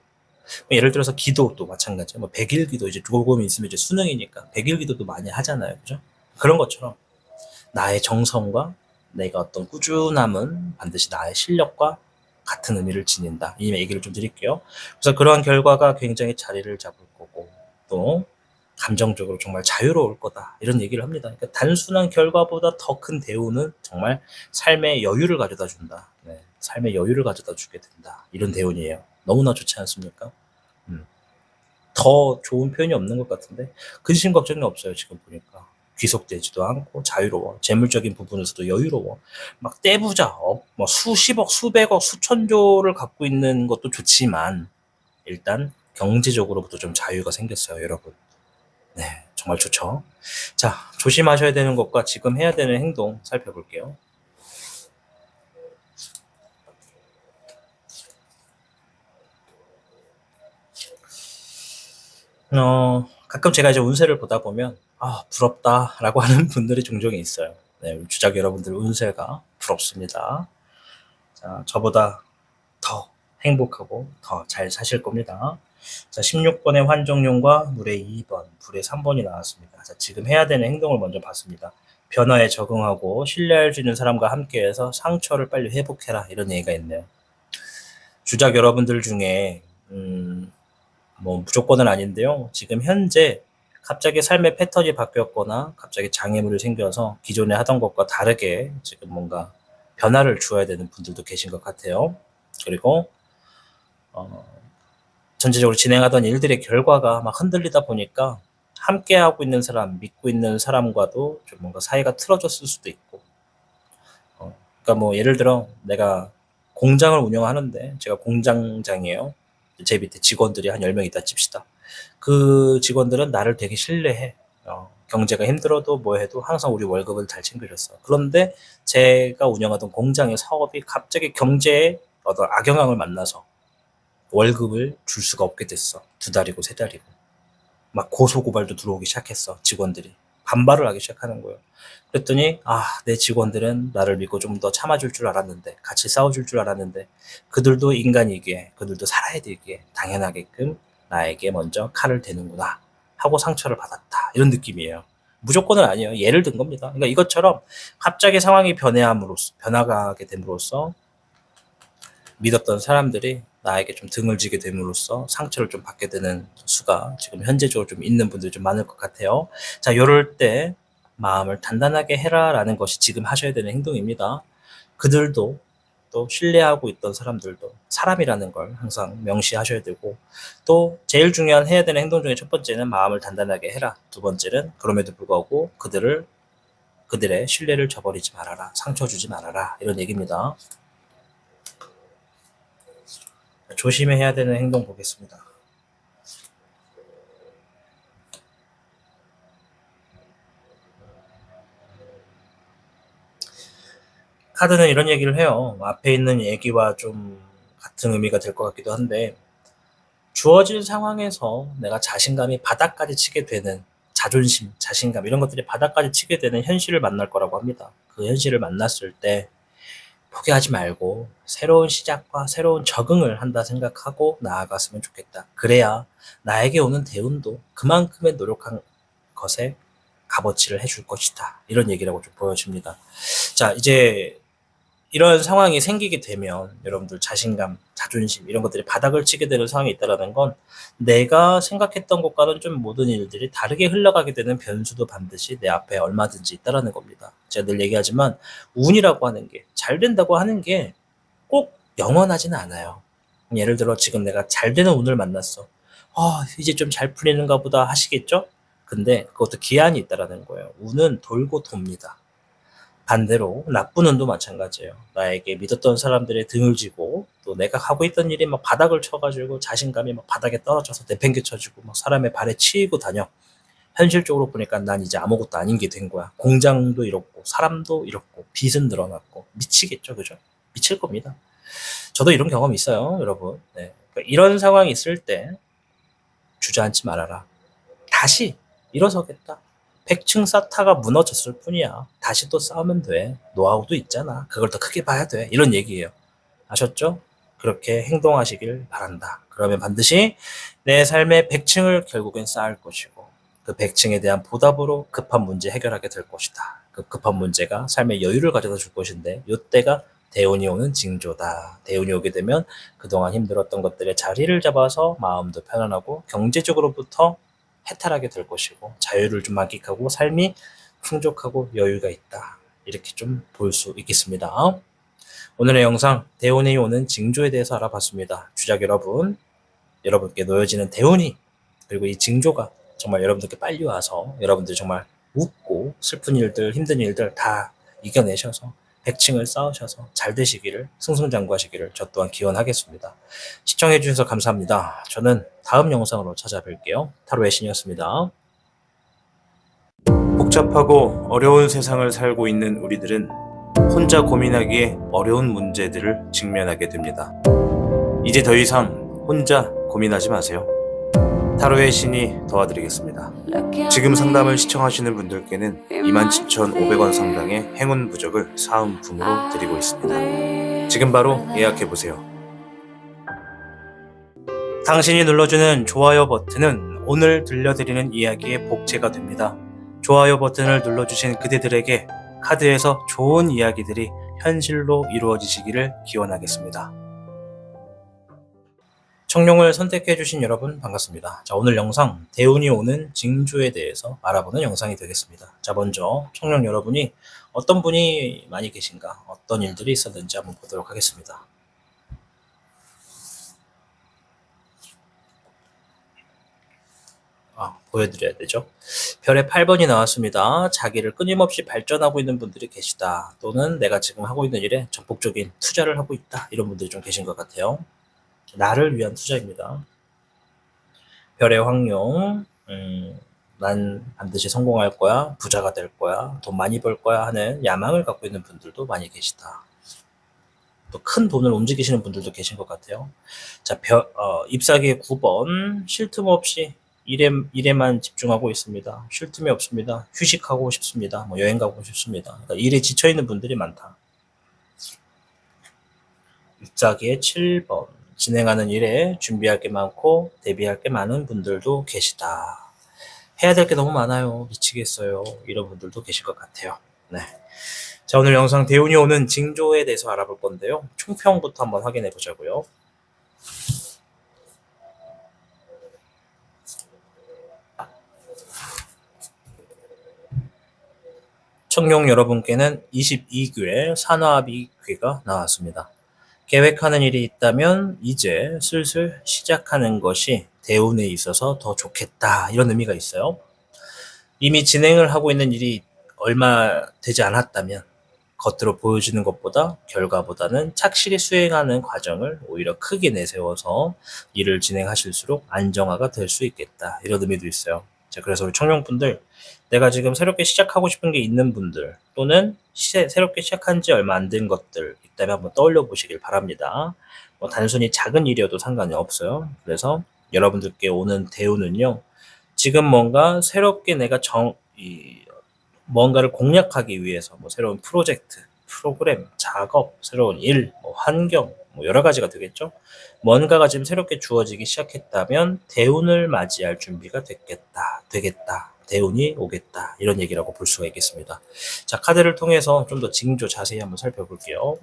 [SPEAKER 1] 예를 들어서 기도도 마찬가지예요. 100일 기도 이제 조금 있으면 이제 수능이니까 100일 기도도 많이 하잖아요. 그죠? 그런 것처럼 나의 정성과 내가 어떤 꾸준함은 반드시 나의 실력과 같은 의미를 지닌다. 이 얘기를 좀 드릴게요. 그래서 그러한 결과가 굉장히 자리를 잡을 거고 또 감정적으로 정말 자유로울 거다. 이런 얘기를 합니다. 그러니까 단순한 결과보다 더 큰 대우는 정말 삶의 여유를 가져다 준다. 네, 삶의 여유를 가져다 주게 된다. 이런 대운이에요. 너무나 좋지 않습니까? 더 좋은 표현이 없는 것 같은데 근심 걱정이 없어요. 지금 보니까. 귀속되지도 않고 자유로워. 재물적인 부분에서도 여유로워. 막 떼부자, 뭐 수십억, 수백억, 수천조를 갖고 있는 것도 좋지만 일단 경제적으로부터 좀 자유가 생겼어요, 여러분. 네, 정말 좋죠. 자, 조심하셔야 되는 것과 지금 해야 되는 행동 살펴볼게요. 가끔 제가 이제 운세를 보다 보면 부럽다라고 하는 분들이 종종 있어요. 네, 주작 여러분들 운세가 부럽습니다. 자, 저보다 더 행복하고 더 잘 사실 겁니다. 자, 16번의 환정용과 물의 2번, 불의 3번이 나왔습니다. 자, 지금 해야 되는 행동을 먼저 봤습니다. 변화에 적응하고 신뢰할 수 있는 사람과 함께해서 상처를 빨리 회복해라. 이런 얘기가 있네요. 주작 여러분들 중에 뭐 무조건은 아닌데요. 지금 현재 갑자기 삶의 패턴이 바뀌었거나 갑자기 장애물이 생겨서 기존에 하던 것과 다르게 지금 뭔가 변화를 주어야 되는 분들도 계신 것 같아요. 그리고 전체적으로 진행하던 일들의 결과가 막 흔들리다 보니까 함께하고 있는 사람, 믿고 있는 사람과도 좀 뭔가 사이가 틀어졌을 수도 있고, 그러니까 뭐 예를 들어 내가 공장을 운영하는데 제가 공장장이에요. 제 밑에 직원들이 한 10명 있다 칩시다. 그 직원들은 나를 되게 신뢰해. 경제가 힘들어도 뭐 해도 항상 우리 월급을 잘 챙겨줬어. 그런데 제가 운영하던 공장의 사업이 갑자기 경제에 어떤 악영향을 만나서 월급을 줄 수가 없게 됐어. 2달이고 3달이고. 막 고소고발도 들어오기 시작했어. 직원들이. 반발을 하기 시작하는 거예요. 그랬더니 내 직원들은 나를 믿고 좀 더 참아줄 줄 알았는데, 같이 싸워줄 줄 알았는데, 그들도 인간이기에, 그들도 살아야 되기에 당연하게끔 나에게 먼저 칼을 대는구나 하고 상처를 받았다. 이런 느낌이에요. 무조건은 아니에요. 예를 든 겁니다. 그러니까 이것처럼 갑자기 상황이 변화가게 됨으로써 믿었던 사람들이 나에게 좀 등을 지게 됨으로써 상처를 좀 받게 되는 수가 지금 현재적으로 좀 있는 분들이 좀 많을 것 같아요. 자, 이럴 때 마음을 단단하게 해라라는 것이 지금 하셔야 되는 행동입니다. 그들도 또 신뢰하고 있던 사람들도 사람이라는 걸 항상 명시하셔야 되고, 또 제일 중요한 해야 되는 행동 중에 첫 번째는 마음을 단단하게 해라. 두 번째는 그럼에도 불구하고 그들의 신뢰를 저버리지 말아라. 상처 주지 말아라. 이런 얘기입니다. 조심해야 되는 행동 보겠습니다. 카드는 이런 얘기를 해요. 앞에 있는 얘기와 좀 같은 의미가 될 것 같기도 한데, 주어진 상황에서 내가 자신감이 바닥까지 치게 되는, 자존심, 자신감 이런 것들이 바닥까지 치게 되는 현실을 만날 거라고 합니다. 그 현실을 만났을 때 포기하지 말고 새로운 시작과 새로운 적응을 한다 생각하고 나아갔으면 좋겠다. 그래야 나에게 오는 대운도 그만큼의 노력한 것에 값어치를 해줄 것이다. 이런 얘기라고 좀 보여집니다. 자, 이제 이런 상황이 생기게 되면 여러분들 자신감, 자존심 이런 것들이 바닥을 치게 되는 상황이 있다는 건 내가 생각했던 것과는 좀 모든 일들이 다르게 흘러가게 되는 변수도 반드시 내 앞에 얼마든지 있다는 겁니다. 제가 늘 얘기하지만 운이라고 하는 게, 잘 된다고 하는 게 꼭 영원하지는 않아요. 예를 들어 지금 내가 잘 되는 운을 만났어. 이제 좀 잘 풀리는가 보다 하시겠죠? 근데 그것도 기한이 있다는 거예요. 운은 돌고 돕니다. 반대로 나쁜 운도 마찬가지예요. 나에게 믿었던 사람들의 등을 지고, 또 내가 하고 있던 일이 막 바닥을 쳐가지고 자신감이 막 바닥에 떨어져서 내팽개쳐지고 막 사람의 발에 치이고 다녀. 현실적으로 보니까 난 이제 아무것도 아닌 게 된 거야. 공장도 잃었고 사람도 잃었고 빚은 늘어났고 미치겠죠, 그죠? 미칠 겁니다. 저도 이런 경험이 있어요, 여러분. 네. 그러니까 이런 상황이 있을 때 주저앉지 말아라. 다시 일어서겠다. 100층 쌓다가 무너졌을 뿐이야. 다시 또 싸우면 돼. 노하우도 있잖아. 그걸 더 크게 봐야 돼. 이런 얘기예요. 아셨죠? 그렇게 행동하시길 바란다. 그러면 반드시 내 삶의 100층을 결국엔 쌓을 것이고, 그 100층에 대한 보답으로 급한 문제 해결하게 될 것이다. 그 급한 문제가 삶의 여유를 가져다 줄 것인데, 이때가 대운이 오는 징조다. 대운이 오게 되면 그동안 힘들었던 것들의 자리를 잡아서 마음도 편안하고 경제적으로부터 해탈하게 될 것이고, 자유를 좀 만끽하고 삶이 풍족하고 여유가 있다. 이렇게 좀 볼 수 있겠습니다. 오늘의 영상 대운이 오는 징조에 대해서 알아봤습니다. 주작 여러분, 여러분께 놓여지는 대운이, 그리고 이 징조가 정말 여러분들께 빨리 와서 여러분들 정말 웃고 슬픈 일들, 힘든 일들 다 이겨내셔서 100층을 쌓으셔서 잘 되시기를, 승승장구하시기를 저 또한 기원하겠습니다. 시청해 주셔서 감사합니다. 저는 다음 영상으로 찾아뵐게요. 타로의 신이었습니다. 복잡하고 어려운 세상을 살고 있는 우리들은 혼자 고민하기에 어려운 문제들을 직면하게 됩니다. 이제 더 이상 혼자 고민하지 마세요. 타로의 신이 도와드리겠습니다. 지금 상담을 시청하시는 분들께는 27,500원 상당의 행운 부적을 사은품으로 드리고 있습니다. 지금 바로 예약해보세요. 당신이 눌러주는 좋아요 버튼은 오늘 들려드리는 이야기의 복제가 됩니다. 좋아요 버튼을 눌러주신 그대들에게 카드에서 좋은 이야기들이 현실로 이루어지시기를 기원하겠습니다. 청룡을 선택해주신 여러분 반갑습니다. 자, 오늘 영상 대운이 오는 징조에 대해서 알아보는 영상이 되겠습니다. 자, 먼저 청룡 여러분이 어떤 분이 많이 계신가, 어떤 일들이 있었는지 한번 보도록 하겠습니다. 보여드려야 되죠. 별의 8번이 나왔습니다. 자기를 끊임없이 발전하고 있는 분들이 계시다. 또는 내가 지금 하고 있는 일에 전폭적인 투자를 하고 있다. 이런 분들이 좀 계신 것 같아요. 나를 위한 투자입니다. 별의 황룡, 난 반드시 성공할 거야, 부자가 될 거야, 돈 많이 벌 거야 하는 야망을 갖고 있는 분들도 많이 계시다. 또 큰 돈을 움직이시는 분들도 계신 것 같아요. 자, 잎사귀의 9번, 쉴 틈 없이 일에만 집중하고 있습니다. 쉴 틈이 없습니다. 휴식하고 싶습니다. 뭐 여행 가고 싶습니다. 그러니까 일에 지쳐있는 분들이 많다. 잎사귀의 7번, 진행하는 일에 준비할 게 많고 대비할 게 많은 분들도 계시다. 해야 될 게 너무 많아요. 미치겠어요. 이런 분들도 계실 것 같아요. 네. 자, 오늘 영상 대운이 오는 징조에 대해서 알아볼 건데요. 총평부터 한번 확인해 보자고요. 청룡 여러분께는 22괴 산화비괴가 나왔습니다. 계획하는 일이 있다면 이제 슬슬 시작하는 것이 대운에 있어서 더 좋겠다. 이런 의미가 있어요. 이미 진행을 하고 있는 일이 얼마 되지 않았다면 겉으로 보여지는 것보다 결과보다는 착실히 수행하는 과정을 오히려 크게 내세워서 일을 진행하실수록 안정화가 될 수 있겠다. 이런 의미도 있어요. 자, 그래서 우리 청룡분들, 내가 지금 새롭게 시작하고 싶은 게 있는 분들 또는 새롭게 시작한 지 얼마 안 된 것들 있다면 한번 떠올려 보시길 바랍니다. 뭐 단순히 작은 일이어도 상관이 없어요. 그래서 여러분들께 오는 대우는요, 지금 뭔가 새롭게 내가 뭔가를 공략하기 위해서 뭐 새로운 프로젝트, 프로그램, 작업, 새로운 일, 뭐 환경, 뭐 여러 가지가 되겠죠. 뭔가가 지금 새롭게 주어지기 시작했다면 대운을 맞이할 준비가 되겠다. 대운이 오겠다. 이런 얘기라고 볼 수가 있겠습니다. 자, 카드를 통해서 좀 더 징조 자세히 한번 살펴볼게요.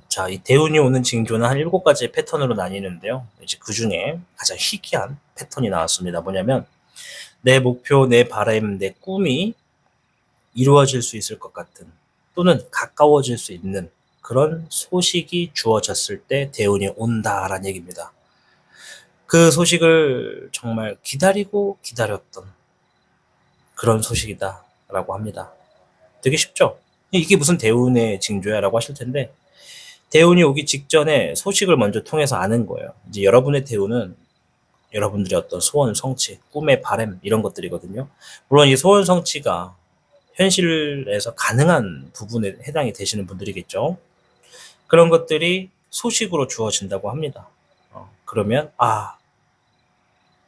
[SPEAKER 1] 자, 이 대운이 오는 징조는 한 7가지의 패턴으로 나뉘는데요. 이제 그 중에 가장 희귀한 패턴이 나왔습니다. 뭐냐면, 내 목표, 내 바람, 내 꿈이 이루어질 수 있을 것 같은 또는 가까워질 수 있는 그런 소식이 주어졌을 때 대운이 온다라는 얘기입니다. 그 소식을 정말 기다리고 기다렸던 그런 소식이다라고 합니다. 되게 쉽죠? 이게 무슨 대운의 징조야 라고 하실 텐데, 대운이 오기 직전에 소식을 먼저 통해서 아는 거예요. 이제 여러분의 대운은 여러분들의 어떤 소원 성취, 꿈의 바람 이런 것들이거든요. 물론 이 소원 성취가 현실에서 가능한 부분에 해당이 되시는 분들이겠죠. 그런 것들이 소식으로 주어진다고 합니다. 그러면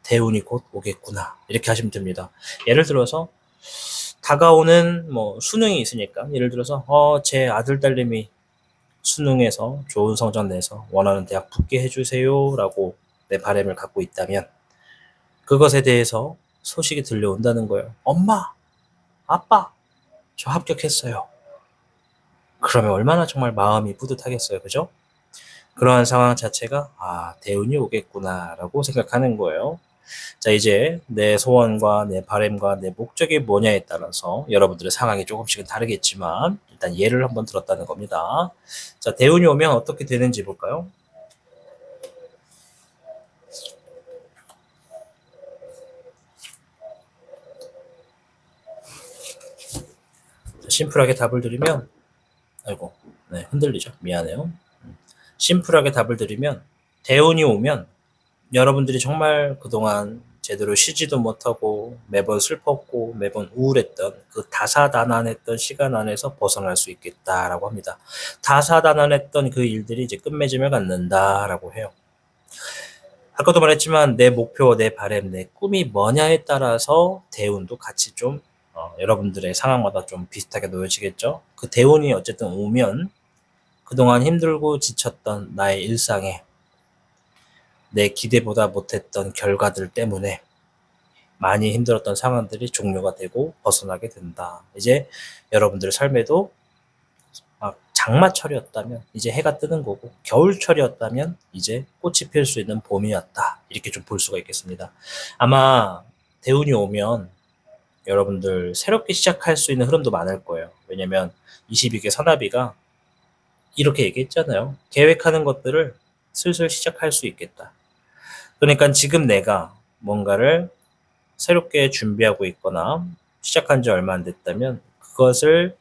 [SPEAKER 1] 대운이 곧 오겠구나 이렇게 하시면 됩니다. 예를 들어서 다가오는 뭐 수능이 있으니까, 예를 들어서 제 아들 딸님이 수능에서 좋은 성적 내서 원하는 대학 붙게 해주세요 라고 내 바람을 갖고 있다면 그것에 대해서 소식이 들려온다는 거예요. 엄마, 아빠, 저 합격했어요. 그러면 얼마나 정말 마음이 뿌듯하겠어요. 그죠? 그러한 상황 자체가 대운이 오겠구나 라고 생각하는 거예요. 자, 이제 내 소원과 내 바람과 내 목적이 뭐냐에 따라서 여러분들의 상황이 조금씩은 다르겠지만 일단 예를 한번 들었다는 겁니다. 자, 대운이 오면 어떻게 되는지 볼까요? 심플하게 답을 드리면, 흔들리죠. 미안해요. 심플하게 답을 드리면, 대운이 오면 여러분들이 정말 그동안 제대로 쉬지도 못하고 매번 슬펐고 매번 우울했던 그 다사다난했던 시간 안에서 벗어날 수 있겠다라고 합니다. 다사다난했던 그 일들이 이제 끝맺음을 갖는다라고 해요. 아까도 말했지만 내 목표, 내 바람, 내 꿈이 뭐냐에 따라서 대운도 같이 좀 여러분들의 상황마다 좀 비슷하게 놓여지겠죠. 그 대운이 어쨌든 오면 그동안 힘들고 지쳤던 나의 일상에 내 기대보다 못했던 결과들 때문에 많이 힘들었던 상황들이 종료가 되고 벗어나게 된다. 이제 여러분들의 삶에도 장마철이었다면 이제 해가 뜨는 거고, 겨울철이었다면 이제 꽃이 필 수 있는 봄이었다. 이렇게 좀 볼 수가 있겠습니다. 아마 대운이 오면 여러분들 새롭게 시작할 수 있는 흐름도 많을 거예요. 왜냐면 22개 선합이가 이렇게 얘기했잖아요. 계획하는 것들을 슬슬 시작할 수 있겠다. 그러니까 지금 내가 뭔가를 새롭게 준비하고 있거나 시작한 지 얼마 안 됐다면 그것을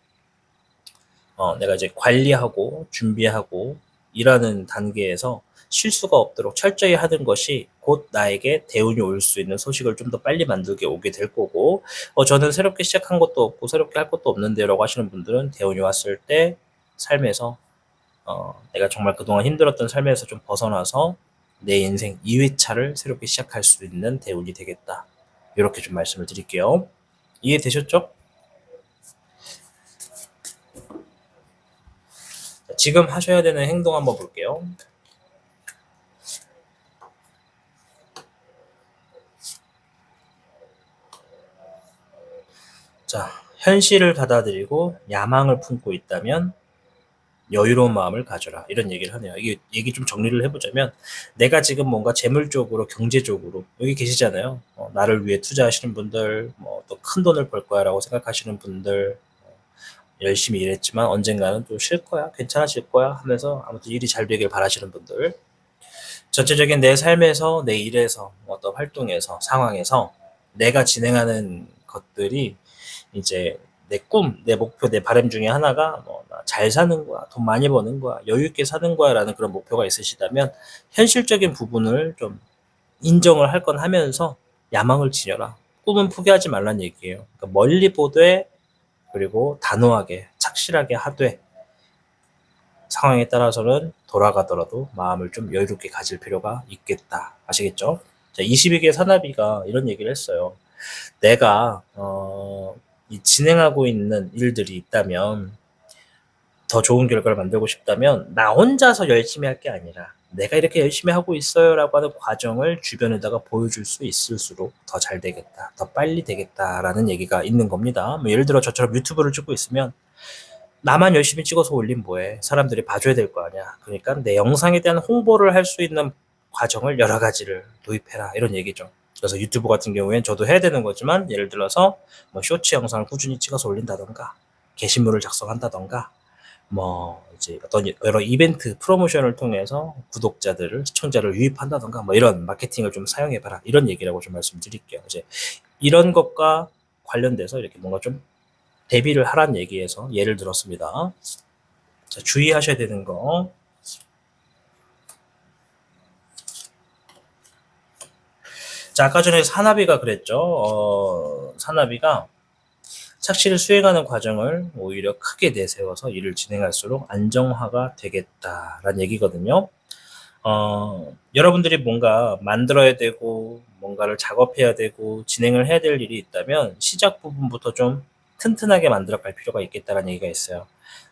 [SPEAKER 1] 내가 이제 관리하고 준비하고 일하는 단계에서 실수가 없도록 철저히 하는 것이 곧 나에게 대운이 올 수 있는 소식을 좀 더 빨리 만들게 오게 될 거고, 저는 새롭게 시작한 것도 없고 새롭게 할 것도 없는데라고 하시는 분들은 대운이 왔을 때 삶에서 내가 정말 그동안 힘들었던 삶에서 좀 벗어나서 내 인생 2회차를 새롭게 시작할 수 있는 대운이 되겠다. 이렇게 좀 말씀을 드릴게요. 이해되셨죠? 지금 하셔야 되는 행동 한번 볼게요. 자, 현실을 받아들이고 야망을 품고 있다면 여유로운 마음을 가져라. 이런 얘기를 하네요. 이게 얘기 좀 정리를 해보자면, 내가 지금 뭔가 재물적으로, 경제적으로, 여기 계시잖아요. 나를 위해 투자하시는 분들, 또 큰 돈을 벌 거야 라고 생각하시는 분들, 열심히 일했지만 언젠가는 또 쉴 거야, 괜찮아질 거야 하면서 아무튼 일이 잘 되길 바라시는 분들, 전체적인 내 삶에서, 내 일에서, 어떤 활동에서, 상황에서 내가 진행하는 것들이 이제 내 꿈, 내 목표, 내 바람 중에 하나가 잘 사는 거야, 돈 많이 버는 거야, 여유 있게 사는 거야 라는 그런 목표가 있으시다면 현실적인 부분을 좀 인정을 할 건 하면서 야망을 지녀라. 꿈은 포기하지 말란 얘기예요. 그러니까 멀리 보되, 그리고 단호하게, 착실하게 하되, 상황에 따라서는 돌아가더라도 마음을 좀 여유롭게 가질 필요가 있겠다. 아시겠죠? 자, 22개 산나비가 이런 얘기를 했어요. 내가 이 진행하고 있는 일들이 있다면, 더 좋은 결과를 만들고 싶다면 나 혼자서 열심히 할 게 아니라 내가 이렇게 열심히 하고 있어요 라고 하는 과정을 주변에다가 보여줄 수 있을수록 더 잘 되겠다, 더 빨리 되겠다 라는 얘기가 있는 겁니다. 예를 들어 저처럼 유튜브를 찍고 있으면 나만 열심히 찍어서 올린 뭐해, 사람들이 봐줘야 될 거 아니야. 그러니까 내 영상에 대한 홍보를 할 수 있는 과정을 여러 가지를 도입해라, 이런 얘기죠. 그래서 유튜브 같은 경우엔 저도 해야 되는 거지만, 예를 들어서 쇼츠 영상을 꾸준히 찍어서 올린다던가, 게시물을 작성한다던가, 이제 어떤 여러 이벤트 프로모션을 통해서 구독자들을, 시청자를 유입한다던가, 이런 마케팅을 좀 사용해봐라, 이런 얘기라고 좀 말씀드릴게요. 이제 이런 것과 관련돼서 이렇게 뭔가 좀 대비를 하란 얘기에서 예를 들었습니다. 자, 주의하셔야 되는 거. 자, 아까 전에 사나비가 그랬죠. 사나비가 착실히 수행하는 과정을 오히려 크게 내세워서 일을 진행할수록 안정화가 되겠다라는 얘기거든요. 여러분들이 뭔가 만들어야 되고 뭔가를 작업해야 되고 진행을 해야 될 일이 있다면 시작 부분부터 좀 튼튼하게 만들어 갈 필요가 있겠다는 얘기가 있어요.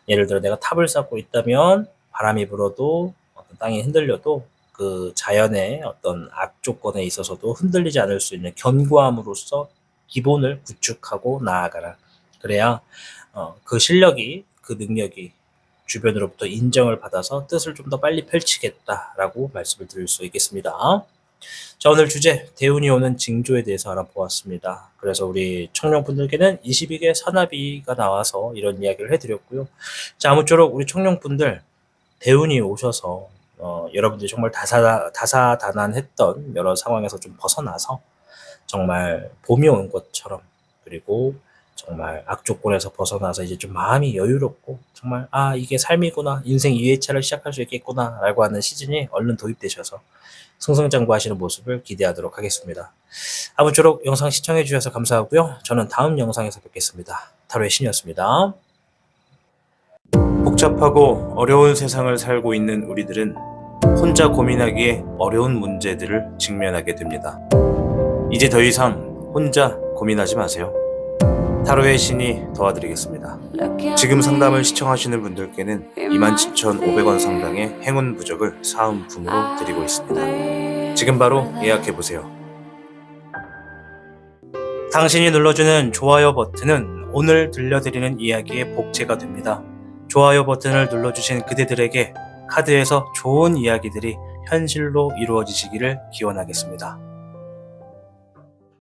[SPEAKER 1] 예를 들어 내가 탑을 쌓고 있다면 바람이 불어도 어떤 땅이 흔들려도 그 자연의 어떤 악조건에 있어서도 흔들리지 않을 수 있는 견고함으로써 기본을 구축하고 나아가라. 그래야 그 실력이, 그 능력이 주변으로부터 인정을 받아서 뜻을 좀 더 빨리 펼치겠다라고 말씀을 드릴 수 있겠습니다. 자, 오늘 주제 대운이 오는 징조에 대해서 알아보았습니다. 그래서 우리 청룡분들께는 22개 산나비가 나와서 이런 이야기를 해드렸고요. 자, 아무쪼록 우리 청룡분들 대운이 오셔서 여러분들이 정말 다사다난했던 여러 상황에서 좀 벗어나서 정말 봄이 온 것처럼, 그리고 정말 악조건에서 벗어나서 이제 좀 마음이 여유롭고 정말 이게 삶이구나, 인생 2회차를 시작할 수 있겠구나 라고 하는 시즌이 얼른 도입되셔서 승승장구하시는 모습을 기대하도록 하겠습니다. 아무쪼록 영상 시청해 주셔서 감사하고요. 저는 다음 영상에서 뵙겠습니다. 타로의 신이었습니다. 복잡하고 어려운 세상을 살고 있는 우리들은 혼자 고민하기에 어려운 문제들을 직면하게 됩니다. 이제 더 이상 혼자 고민하지 마세요. 타로의 신이 도와드리겠습니다. 지금 상담을 시청하시는 분들께는 27,500원 상당의 행운 부적을 사은품으로 드리고 있습니다. 지금 바로 예약해보세요. 당신이 눌러주는 좋아요 버튼은 오늘 들려드리는 이야기의 복제가 됩니다. 좋아요 버튼을 눌러주신 그대들에게 카드에서 좋은 이야기들이 현실로 이루어지시기를 기원하겠습니다.